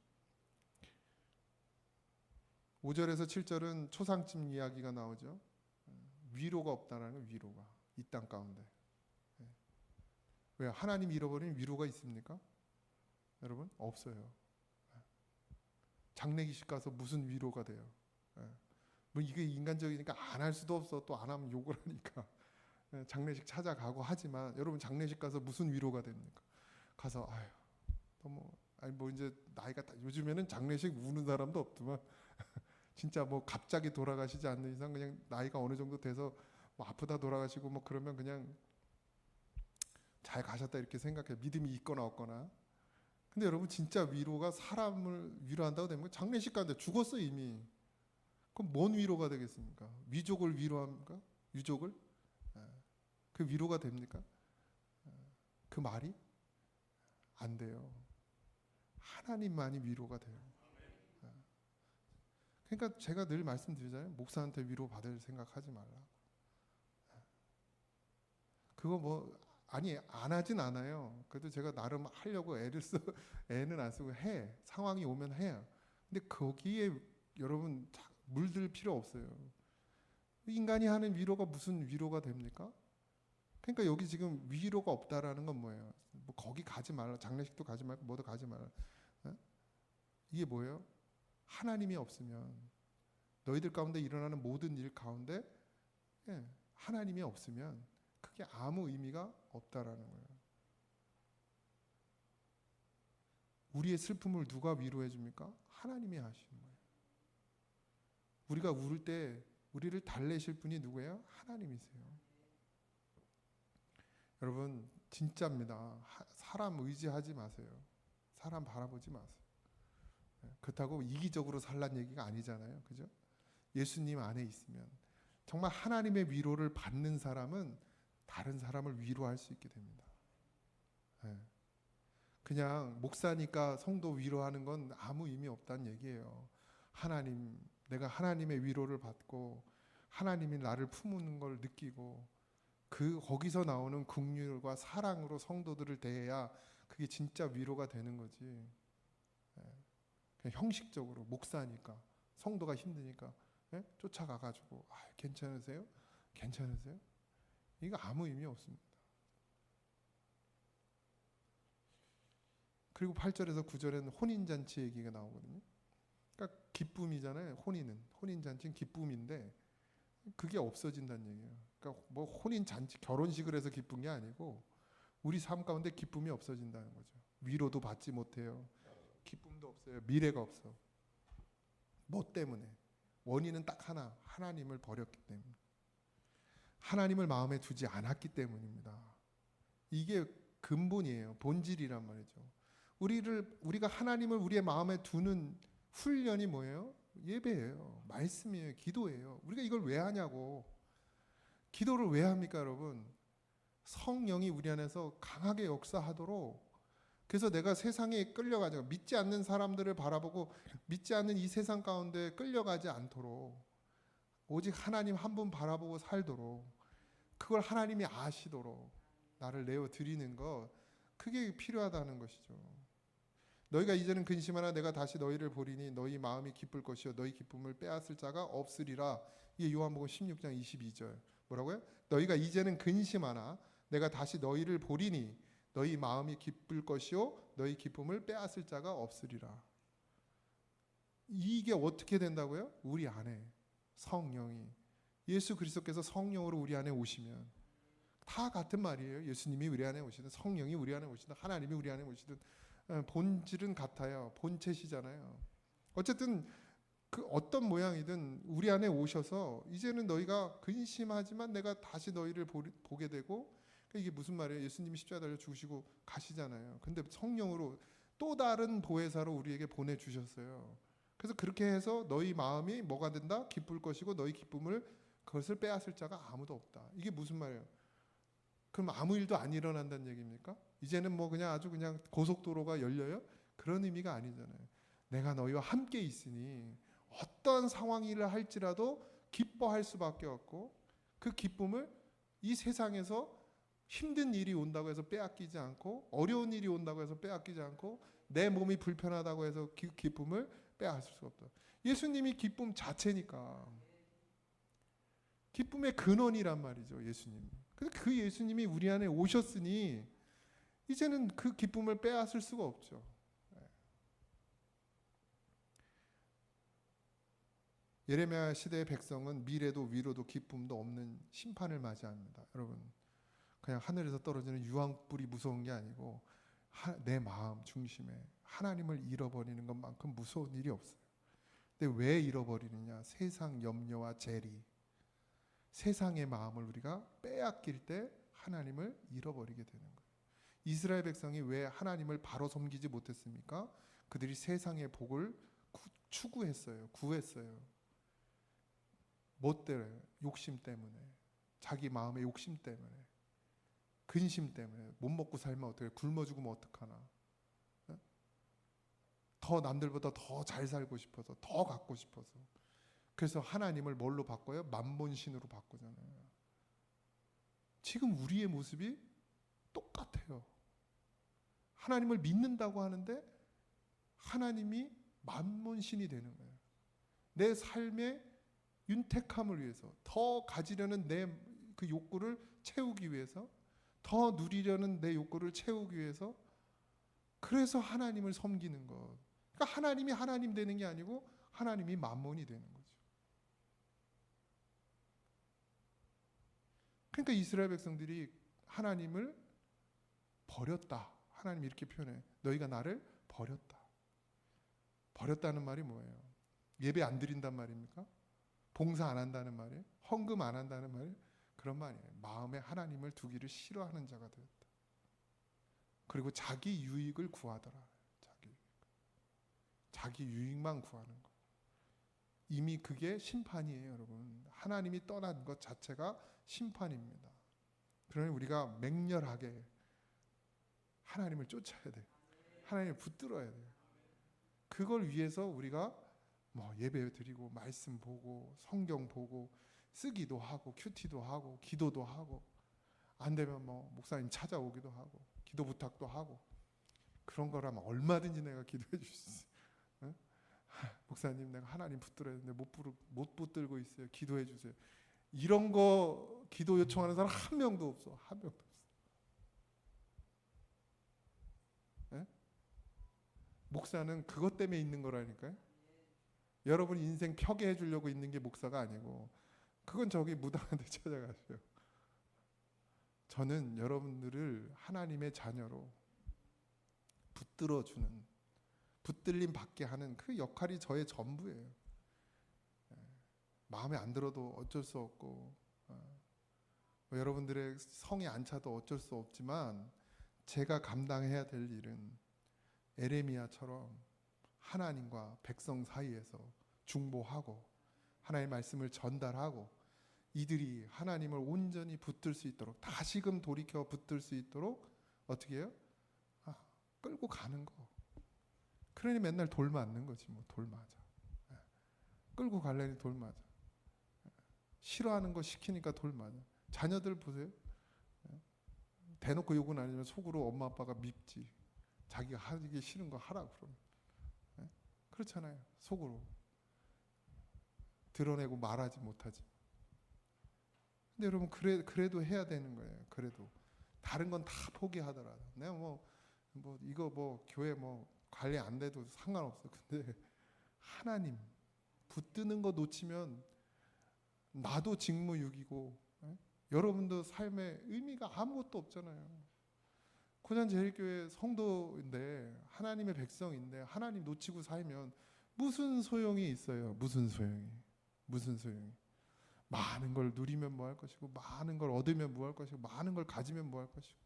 [SPEAKER 1] 5절에서 7절은 초상집 이야기가 나오죠. 위로가 없다는 거, 위로가 이 땅 가운데. 왜? 하나님 잃어버린 위로가 있습니까? 여러분 없어요. 장례기식 가서 무슨 위로가 돼요? 뭐 이게 인간적이니까 안 할 수도 없어. 또 안 하면 욕을 하니까. 장례식 찾아가고 하지만 여러분 장례식 가서 무슨 위로가 됩니까? 가서 아유 너무 아니 뭐 이제 나이가 요즘에는 장례식 우는 사람도 없더만 진짜 뭐 갑자기 돌아가시지 않는 이상 그냥 나이가 어느 정도 돼서 뭐 아프다 돌아가시고 뭐 그러면 그냥 잘 가셨다 이렇게 생각해. 믿음이 있거나 없거나. 근데 여러분 진짜 위로가 사람을 위로한다고 되면 장례식 가는데 죽었어 이미. 그럼 뭔 위로가 되겠습니까? 위족을 위로합니까? 유족을? 그 위로가 됩니까? 그 말이 안 돼요. 하나님만이 위로가 돼요. 그러니까 제가 늘 말씀드리잖아요. 목사한테 위로 받을 생각하지 말라. 그거 뭐 아니 안 하진 않아요. 그래도 제가 나름 하려고 애는 안 쓰고 해. 상황이 오면 해요. 근데 거기에 여러분 물들 필요 없어요. 인간이 하는 위로가 무슨 위로가 됩니까? 그러니까 여기 지금 위로가 없다라는 건 뭐예요? 뭐 거기 가지 말라, 장례식도 가지 말고 뭐도 가지 말라. 이게 뭐예요? 하나님이 없으면 너희들 가운데 일어나는 모든 일 가운데 하나님이 없으면 그게 아무 의미가 없다라는 거예요. 우리의 슬픔을 누가 위로해 줍니까? 하나님이 하시는 거예요. 우리가 울을 때 우리를 달래실 분이 누구예요? 하나님이세요. 여러분 진짜입니다. 사람 의지하지 마세요. 사람 바라보지 마세요. 그렇다고 이기적으로 살란 얘기가 아니잖아요. 그죠? 예수님 안에 있으면 정말 하나님의 위로를 받는 사람은 다른 사람을 위로할 수 있게 됩니다. 그냥 목사니까 성도 위로하는 건 아무 의미 없다는 얘기예요. 내가 하나님의 위로를 받고 하나님이 나를 품는 걸 느끼고 거기서 나오는 긍휼과 사랑으로 성도들을 대해야 그게 진짜 위로가 되는 거지. 예. 그냥 형식적으로 목사니까 성도가 힘드니까 쫓아가가지고 괜찮으세요? 괜찮으세요? 이거 아무 의미 없습니다. 그리고 8절에서 9절에는 혼인잔치 얘기가 나오거든요. 그러니까 기쁨이잖아요. 혼인잔치는 기쁨인데 그게 없어진다는 얘기예요. 그러니까 뭐 혼인잔치 결혼식을 해서 기쁜 게 아니고 우리 삶 가운데 기쁨이 없어진다는 거죠. 위로도 받지 못해요. 기쁨도 없어요. 미래가 없어. 뭐 때문에? 원인은 딱 하나. 하나님을 버렸기 때문에. 하나님을 마음에 두지 않았기 때문입니다. 이게 근본이에요. 본질이란 말이죠. 우리가 하나님을 우리의 마음에 두는 훈련이 뭐예요? 예배예요. 말씀이에요. 기도예요. 우리가 이걸 왜 하냐고. 기도를 왜 합니까, 여러분? 성령이 우리 안에서 강하게 역사하도록. 그래서 내가 세상에 끌려가지, 믿지 않는 사람들을 바라보고 믿지 않는 이 세상 가운데 끌려가지 않도록 오직 하나님 한 분 바라보고 살도록, 그걸 하나님이 아시도록 나를 내어 드리는 것, 그게 필요하다는 것이죠. 너희가 이제는 근심하나 내가 다시 너희를 보리니 너희 마음이 기쁠 것이요 너희 기쁨을 빼앗을 자가 없으리라. 이게 요한복음 16장 22절. 뭐라고요? 너희가 이제는 근심하나 내가 다시 너희를 보리니 너희 마음이 기쁠 것이요 너희 기쁨을 빼앗을 자가 없으리라. 이게 어떻게 된다고요? 우리 안에 성령이, 예수 그리스도께서 성령으로 우리 안에 오시면, 다 같은 말이에요. 예수님이 우리 안에 오시든 성령이 우리 안에 오시든 하나님이 우리 안에 오시든 본질은 같아요. 본체시잖아요. 어쨌든 그 어떤 모양이든 우리 안에 오셔서 이제는 너희가 근심하지만 내가 다시 너희를 보게 되고, 그러니까 이게 무슨 말이에요? 예수님이 십자가 달려 죽으시고 가시잖아요. 근데 성령으로 또 다른 보혜사로 우리에게 보내주셨어요. 그래서 그렇게 해서 너희 마음이 뭐가 된다? 기쁠 것이고 너희 기쁨을 그것을 빼앗을 자가 아무도 없다. 이게 무슨 말이에요? 그럼 아무 일도 안 일어난다는 얘기입니까? 이제는 뭐 그냥 아주 그냥 고속도로가 열려요? 그런 의미가 아니잖아요. 내가 너희와 함께 있으니 어떤 상황이라 할지라도 기뻐할 수밖에 없고, 그 기쁨을 이 세상에서 힘든 일이 온다고 해서 빼앗기지 않고, 어려운 일이 온다고 해서 빼앗기지 않고, 내 몸이 불편하다고 해서 기쁨을 빼앗을 수 없다. 예수님이 기쁨 자체니까. 기쁨의 근원이란 말이죠, 예수님. 그 예수님이 우리 안에 오셨으니 이제는 그 기쁨을 빼앗을 수가 없죠. 예레미야 시대의 백성은 미래도 위로도 기쁨도 없는 심판을 맞이합니다. 여러분, 그냥 하늘에서 떨어지는 유황불이 무서운 게 아니고 내 마음 중심에 하나님을 잃어버리는 것만큼 무서운 일이 없어요. 근데 왜 잃어버리느냐? 세상 염려와 재리, 세상의 마음을 우리가 빼앗길 때 하나님을 잃어버리게 되는 거예요. 이스라엘 백성이 왜 하나님을 바로 섬기지 못했습니까? 그들이 세상의 복을 추구했어요. 구했어요. 뭐 때문에? 욕심 때문에. 자기 마음의 욕심 때문에. 근심 때문에. 못 먹고 살면 어떡해? 굶어 죽으면 어떡하나? 더 남들보다 더 잘 살고 싶어서, 더 갖고 싶어서. 그래서 하나님을 뭘로 바꿔요? 만몬신으로 바꾸잖아요. 지금 우리의 모습이 똑같아요. 하나님을 믿는다고 하는데 하나님이 만몬신이 되는 거예요. 내 삶의 윤택함을 위해서, 더 가지려는 내 그 욕구를 채우기 위해서, 더 누리려는 내 욕구를 채우기 위해서, 그래서 하나님을 섬기는 것. 그러니까 하나님이 하나님 되는 게 아니고 하나님이 만몬이 되는 거죠. 그러니까 이스라엘 백성들이 하나님을 버렸다. 하나님이 이렇게 표현해. 너희가 나를 버렸다. 버렸다는 말이 뭐예요? 예배 안 드린단 말입니까? 봉사 안 한다는 말이에요? 헌금 안 한다는 말이에요? 그런 말이에요. 마음에 하나님을 두기를 싫어하는 자가 되었다. 그리고 자기 유익을 구하더라. 자기 유익만 구하는 거. 이미 그게 심판이에요, 여러분. 하나님이 떠난 것 자체가 심판입니다. 그러니 우리가 맹렬하게 하나님을 쫓아야 돼요. 하나님을 붙들어야 돼요. 그걸 위해서 우리가 뭐 예배 드리고 말씀 보고 성경 보고 쓰기도 하고 큐티도 하고 기도도 하고, 안 되면 뭐 목사님 찾아오기도 하고 기도 부탁도 하고, 그런 거라면 얼마든지 내가 기도해 줄 수 있어요. 응? 목사님, 내가 하나님 붙들어야 되는데 못 붙들고 있어요. 기도해 주세요. 이런 거 기도 요청하는 사람 한 명도 없어. 한 명도 없어. 예? 목사는 그것 때문에 있는 거라니까요. 여러분 인생 펴게 해주려고 있는 게 목사가 아니고, 그건 저기 무당한테 찾아가세요. 저는 여러분들을 하나님의 자녀로 붙들어주는, 붙들림 받게 하는 그 역할이 저의 전부예요. 마음에 안 들어도 어쩔 수 없고, 뭐 여러분들의 성이 안 차도 어쩔 수 없지만, 제가 감당해야 될 일은 에레미야처럼 하나님과 백성 사이에서 중보하고 하나님의 말씀을 전달하고, 이들이 하나님을 온전히 붙들 수 있도록, 다시금 돌이켜 붙들 수 있도록 어떻게 해요? 끌고 가는 거. 그러니 맨날 돌 맞는 거지, 뭐. 돌 맞아. 끌고 가려니 돌 맞아. 싫어하는 거 시키니까 돌 맞아. 자녀들 보세요. 대놓고 욕은 아니지만 속으로 엄마 아빠가 밉지. 자기가 하기 싫은 거 하라 그러면. 그렇잖아요. 속으로 드러내고 말하지 못하지. 근데 여러분, 그래도 해야 되는 거예요. 그래도 다른 건 다 포기하더라도, 내가 뭐 이거 뭐 교회 뭐 관리 안 돼도 상관없어. 근데 하나님 붙드는 거 놓치면 나도 직무유기고, 여러분도 삶의 의미가 아무것도 없잖아요. 고잔제일교회 성도인데, 하나님의 백성인데 하나님 놓치고 살면 무슨 소용이 있어요? 무슨 소용이? 많은 걸 누리면 뭐 할 것이고, 많은 걸 얻으면 뭐 할 것이고, 많은 걸 가지면 뭐 할 것이고,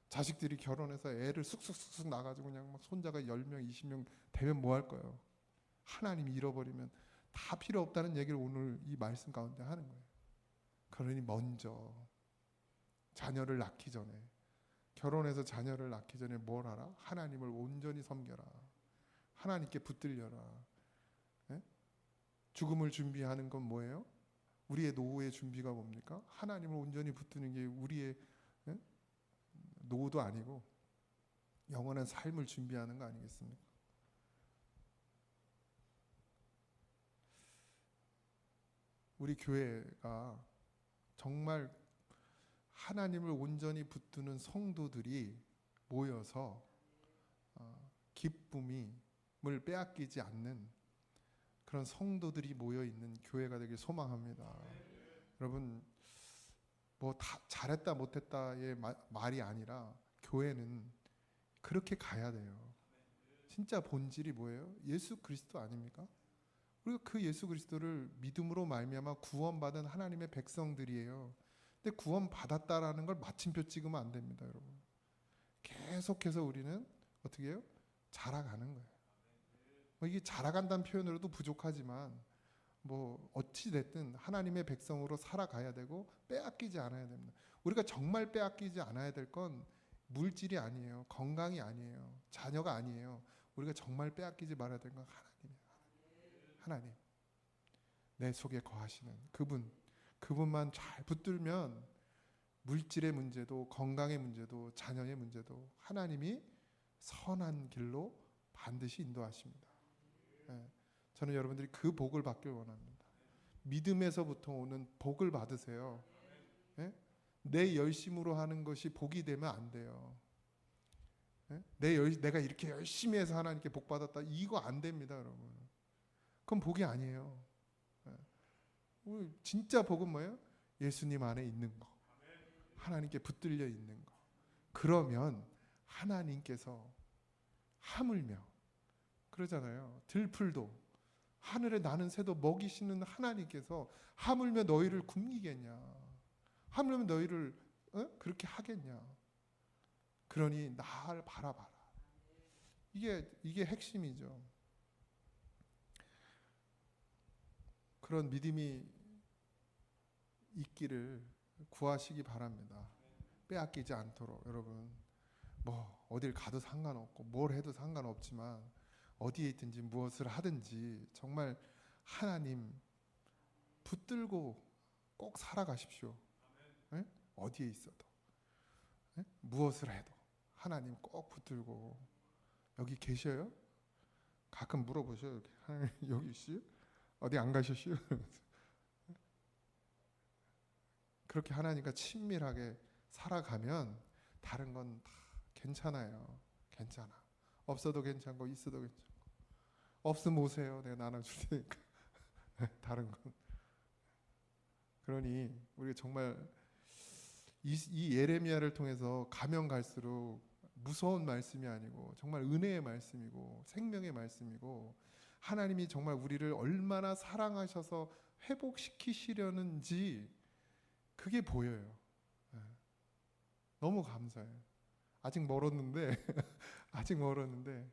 [SPEAKER 1] 자식들이 결혼해서 애를 쑥쑥 나가지고 그냥 막 손자가 10명 20명 되면 뭐 할 거예요? 하나님 잃어버리면 다 필요 없다는 얘기를 오늘 이 말씀 가운데 하는 거예요. 그러니 먼저 자녀를 낳기 전에, 결혼해서 자녀를 낳기 전에 뭘 하라? 하나님을 온전히 섬겨라. 하나님께 붙들려라. 죽음을 준비하는 건 뭐예요? 우리의 노후의 준비가 뭡니까? 하나님을 온전히 붙드는 게 우리의 노후도 아니고 영원한 삶을 준비하는 거 아니겠습니까? 우리 교회가 정말 하나님을 온전히 붙드는 성도들이 모여서 기쁨을 빼앗기지 않는 그런 성도들이 모여 있는 교회가 되길 소망합니다. 여러분, 뭐 다 잘했다 못했다의 말이 아니라, 교회는 그렇게 가야 돼요. 진짜 본질이 뭐예요? 예수 그리스도 아닙니까? 우리가 그 예수 그리스도를 믿음으로 말미암아 구원받은 하나님의 백성들이에요. 근데 구원 받았다라는 걸 마침표 찍으면 안 됩니다, 여러분. 계속해서 우리는 어떻게 해요? 자라가는 거예요. 뭐 이게 자라간다는 표현으로도 부족하지만, 뭐 어찌 됐든 하나님의 백성으로 살아가야 되고 빼앗기지 않아야 됩니다. 우리가 정말 빼앗기지 않아야 될 건 물질이 아니에요. 건강이 아니에요. 자녀가 아니에요. 우리가 정말 빼앗기지 말아야 될 건 하나님이에요. 하나님. 내 속에 거하시는 그분만 잘 붙들면 물질의 문제도, 건강의 문제도, 자녀의 문제도 하나님이 선한 길로 반드시 인도하십니다. 저는 여러분들이 그 복을 받길 원합니다. 믿음에서부터 오는 복을 받으세요. 내 열심으로 하는 것이 복이 되면 안 돼요. 내가 이렇게 열심히 해서 하나님께 복 받았다, 이거 안 됩니다, 여러분. 그건 복이 아니에요. 진짜 복은 뭐예요? 예수님 안에 있는 거, 하나님께 붙들려 있는 거. 그러면 하나님께서 하물며, 그러잖아요. 들풀도 하늘에 나는 새도 먹이시는 하나님께서 하물며 너희를 굶기겠냐? 하물며 너희를 그렇게 하겠냐? 그러니 나를 바라봐라. 이게 핵심이죠. 그런 믿음이 있기를 구하시기 바랍니다. 빼앗기지 않도록. 여러분, 뭐 어딜 가도 상관없고 뭘 해도 상관없지만, 어디에 있든지 무엇을 하든지 정말 하나님 붙들고 꼭 살아가십시오. 어디에 있어도, 무엇을 해도 하나님 꼭 붙들고 여기 계셔요? 가끔 물어보셔요. 하나님 여기 있어요? 어디 안 가셨어요? 그렇게 하나님과 친밀하게 살아가면 다른 건 다 괜찮아요. 괜찮아. 없어도 괜찮고 있어도 괜찮고. 없으면 오세요. 내가 나눠줄 테니까. 다른 건. 그러니 우리가 정말 이 예레미야를 통해서 가면 갈수록 무서운 말씀이 아니고 정말 은혜의 말씀이고 생명의 말씀이고 하나님이 정말 우리를 얼마나 사랑하셔서 회복시키시려는지 그게 보여요. 너무 감사해요. 아직 멀었는데 아직 멀었는데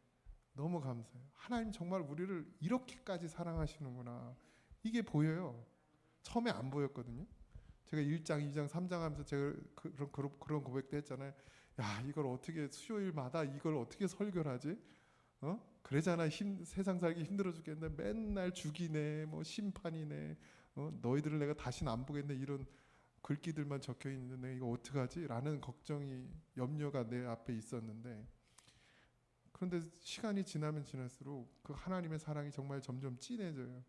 [SPEAKER 1] 너무 감사해요. 하나님 정말 우리를 이렇게까지 사랑하시는구나. 이게 보여요. 처음에 안 보였거든요. 제가 1장, 2장, 3장 하면서 제가 그런 고백도 했잖아요. 야, 이걸 어떻게 수요일마다 이걸 어떻게 설교를 하지? 그러잖아. 세상 살기 힘들어 죽겠는데 맨날 죽이네, 뭐 심판이네, 너희들을 내가 다시는 안 보겠네, 이런 글귀들만 적혀 있는데 내가 이거 어떡하지? 라는 걱정이, 염려가 내 앞에 있었는데, 그런데 시간이 지나면 지날수록 그 하나님의 사랑이 정말 점점 진해져요.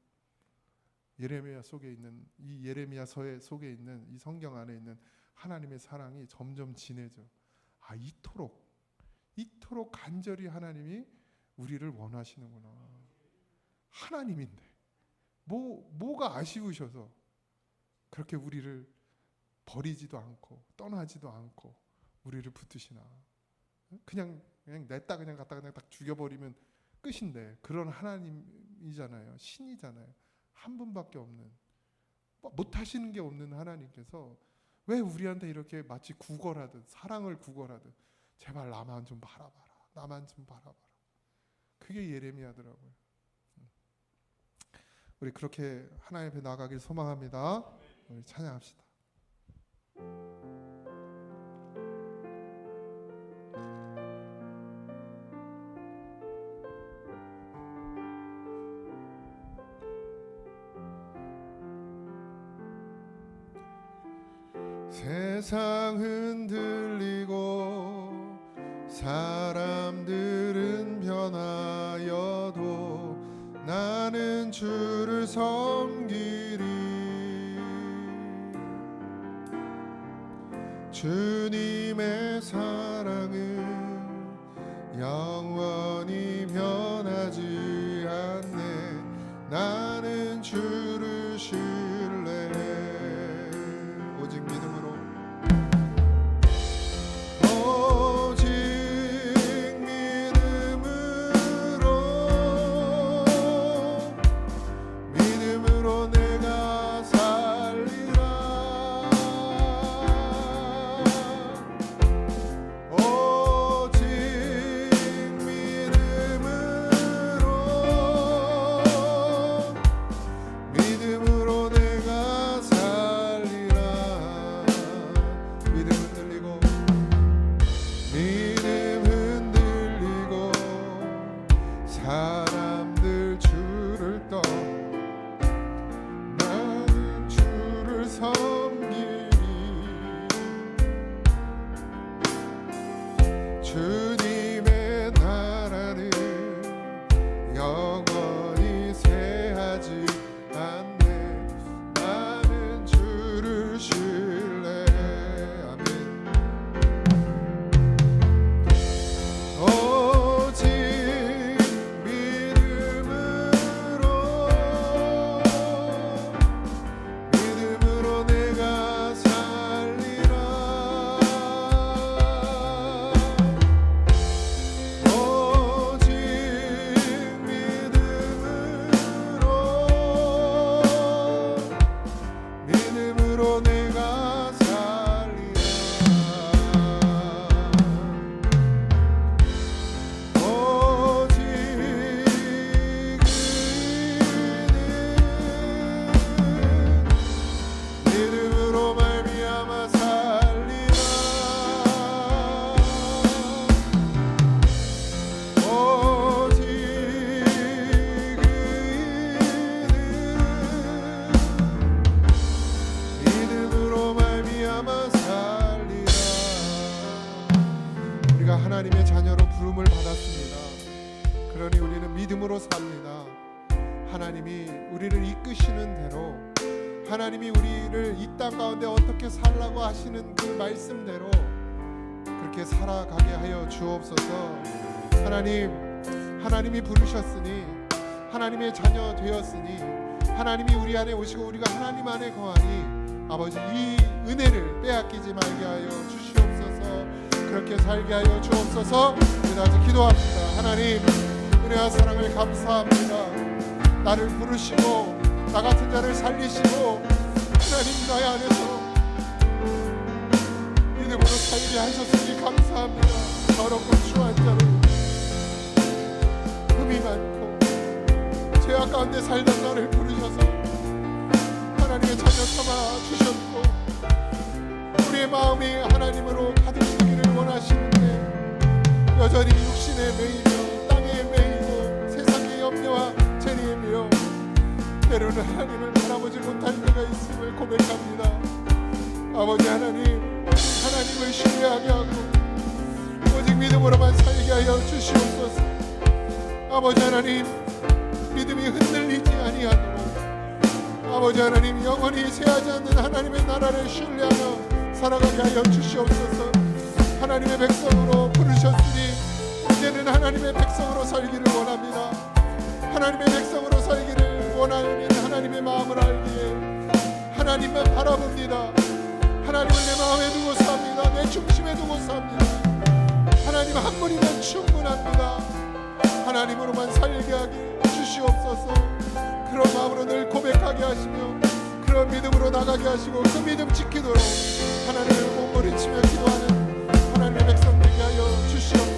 [SPEAKER 1] 예레미야 속에 있는 이 예레미야서에 속에 있는 이 성경 안에 있는 하나님의 사랑이 점점 진해져. 아, 이토록 간절히 하나님이 우리를 원하시는구나. 하나님인데 뭐가 아쉬우셔서 그렇게 우리를 버리지도 않고 떠나지도 않고 우리를 붙드시나. 그냥 냈다 그냥 갖다 그냥 딱 죽여버리면 끝인데, 그런 하나님이잖아요. 신이잖아요. 한 분밖에 없는, 못하시는 게 없는 하나님께서 왜 우리한테 이렇게 마치 구걸하듯, 사랑을 구걸하듯 제발 나만 좀 바라봐라, 나만 좀 바라봐라. 그게 예레미야더라고요. 우리 그렇게 하나님 앞에 나가길 소망합니다. 우리 찬양합시다. 세상 흔들리고 사람들은 변하여도 나는 주를 섬기리. 주님의 사랑은 영원히 변하지 않네. 나는 주를 신뢰해. 오직 믿음으로, 오직 믿음으로 내가 살리라. 오직 믿음으로 하나님이 우리를 이끄시는 대로, 하나님이 우리를 이 땅 가운데 어떻게 살라고 하시는 그 말씀대로 그렇게 살아가게 하여 주옵소서. 하나님이 부르셨으니, 하나님의 자녀 되었으니, 하나님이 우리 안에 오시고 우리가 하나님 안에 거하니 아버지 이 은혜를 빼앗기지 말게 하여 주시옵소서. 그렇게 살게 하여 주옵소서. 우리 다시 기도합시다. 하나님, 은혜와 사랑을 감사합니다. 나를 부르시고 나 같은 자를 살리시고 하나님 나의 안에서 믿음으로 살게 하셨으니 감사합니다. 더럽고 추한 자를, 흠이 많고 죄악 가운데 살던 나를 부르셔서 하나님의 자녀 삼아 주셨고, 우리의 마음이 하나님으로 가득 차기를 원하시는데 여전히 육신에 매이며 땅에 매이고 세상의 염려와 재리에 매여 때로는 하나님을 바라보지 못할 때가 있음을 고백합니다. 아버지 하나님, 오직 하나님을 신뢰하게 하고 오직 믿음으로만 살게 하여 주시옵소서. 아버지 하나님, 믿음이 흔들리지 아니하도록 아버지 하나님, 영원히 쇠하지 않는 하나님의 나라를 신뢰하며 살아가게 하여 주시옵소서. 하나님의 백성으로 부르셨으니 이제는 하나님의 백성으로 살기를 원합니다. 하나님의 백성으로 살기를 원하는 하나님의 마음을 알기에 하나님만 바라봅니다. 하나님을 내 마음에 두고 삽니다. 내 중심에 두고 삽니다. 하나님 한 분이면 충분합니다. 하나님으로만 살게 하게 주시옵소서. 그런 마음으로 늘 고백하게 하시며 그런 믿음으로 나가게 하시고 그 믿음 지키도록 하나님을 몸부림치며 기도하는 하나님의 백성 되게 하여 주시옵소서.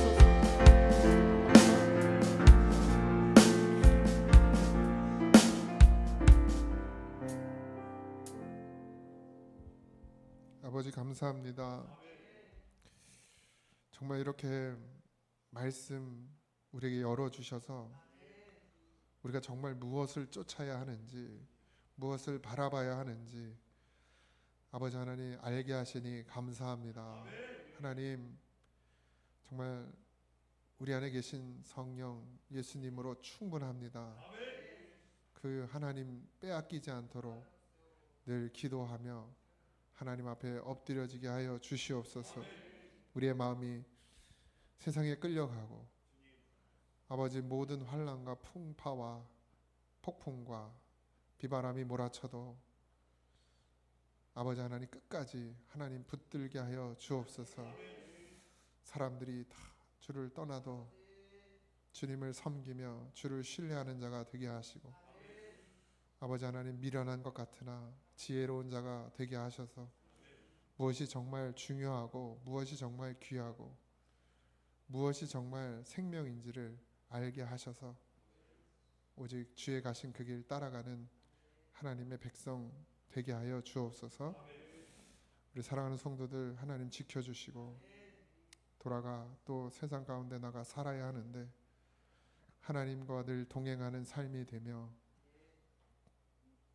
[SPEAKER 1] 아버지 감사합니다. 정말 이렇게 말씀 우리에게 열어주셔서 우리가 정말 무엇을 쫓아야 하는지, 무엇을 바라봐야 하는지 아버지 하나님 알게 하시니 감사합니다. 하나님, 정말 우리 안에 계신 성령 예수님으로 충분합니다. 그 하나님 빼앗기지 않도록 늘 기도하며 하나님 앞에 엎드려지게 하여 주시옵소서. 우리의 마음이 세상에 끌려가고 아버지 모든 환난과 풍파와 폭풍과 비바람이 몰아쳐도 아버지 하나님 끝까지 하나님 붙들게 하여 주옵소서. 사람들이 다 주를 떠나도 주님을 섬기며 주를 신뢰하는 자가 되게 하시고, 아버지 하나님 미련한 것 같으나 지혜로운 자가 되게 하셔서 무엇이 정말 중요하고 무엇이 정말 귀하고 무엇이 정말 생명인지를 알게 하셔서 오직 주의 가신 그 길 따라가는 하나님의 백성 되게 하여 주옵소서. 우리 사랑하는 성도들 하나님 지켜주시고 돌아가 또 세상 가운데 나가 살아야 하는데 하나님과 늘 동행하는 삶이 되며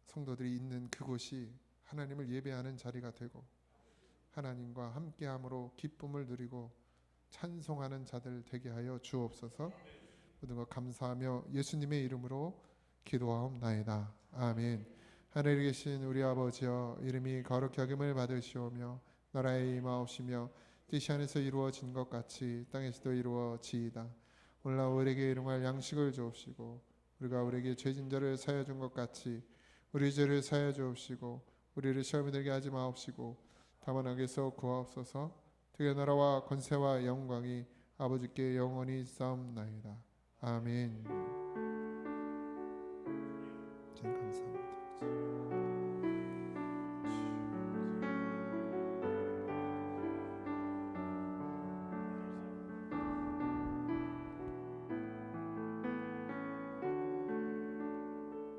[SPEAKER 1] 성도들이 있는 그곳이 하나님을 예배하는 자리가 되고 하나님과 함께함으로 기쁨을 누리고 찬송하는 자들 되게 하여 주옵소서. 모든 것 감사하며 예수님의 이름으로 기도하옵나이다. 아멘. 하늘에 계신 우리 아버지여, 이름이 거룩히 여김을 받으시오며 나라의 임하옵시며 뜻이 하늘에서 이루어진 것 같이 땅에서도 이루어지이다. 오늘날 우리에게 일용할 양식을 주옵시고 우리가 우리에게 죄진 자를 사하여 준 것 같이 우리 죄를 사하여 주옵시고 우리를 시험에 들게 하지 마옵시고 다만 악에서 구하옵소서. 주의 나라와 권세와 영광이 아버지께 영원히 있사옵나이다. 아멘.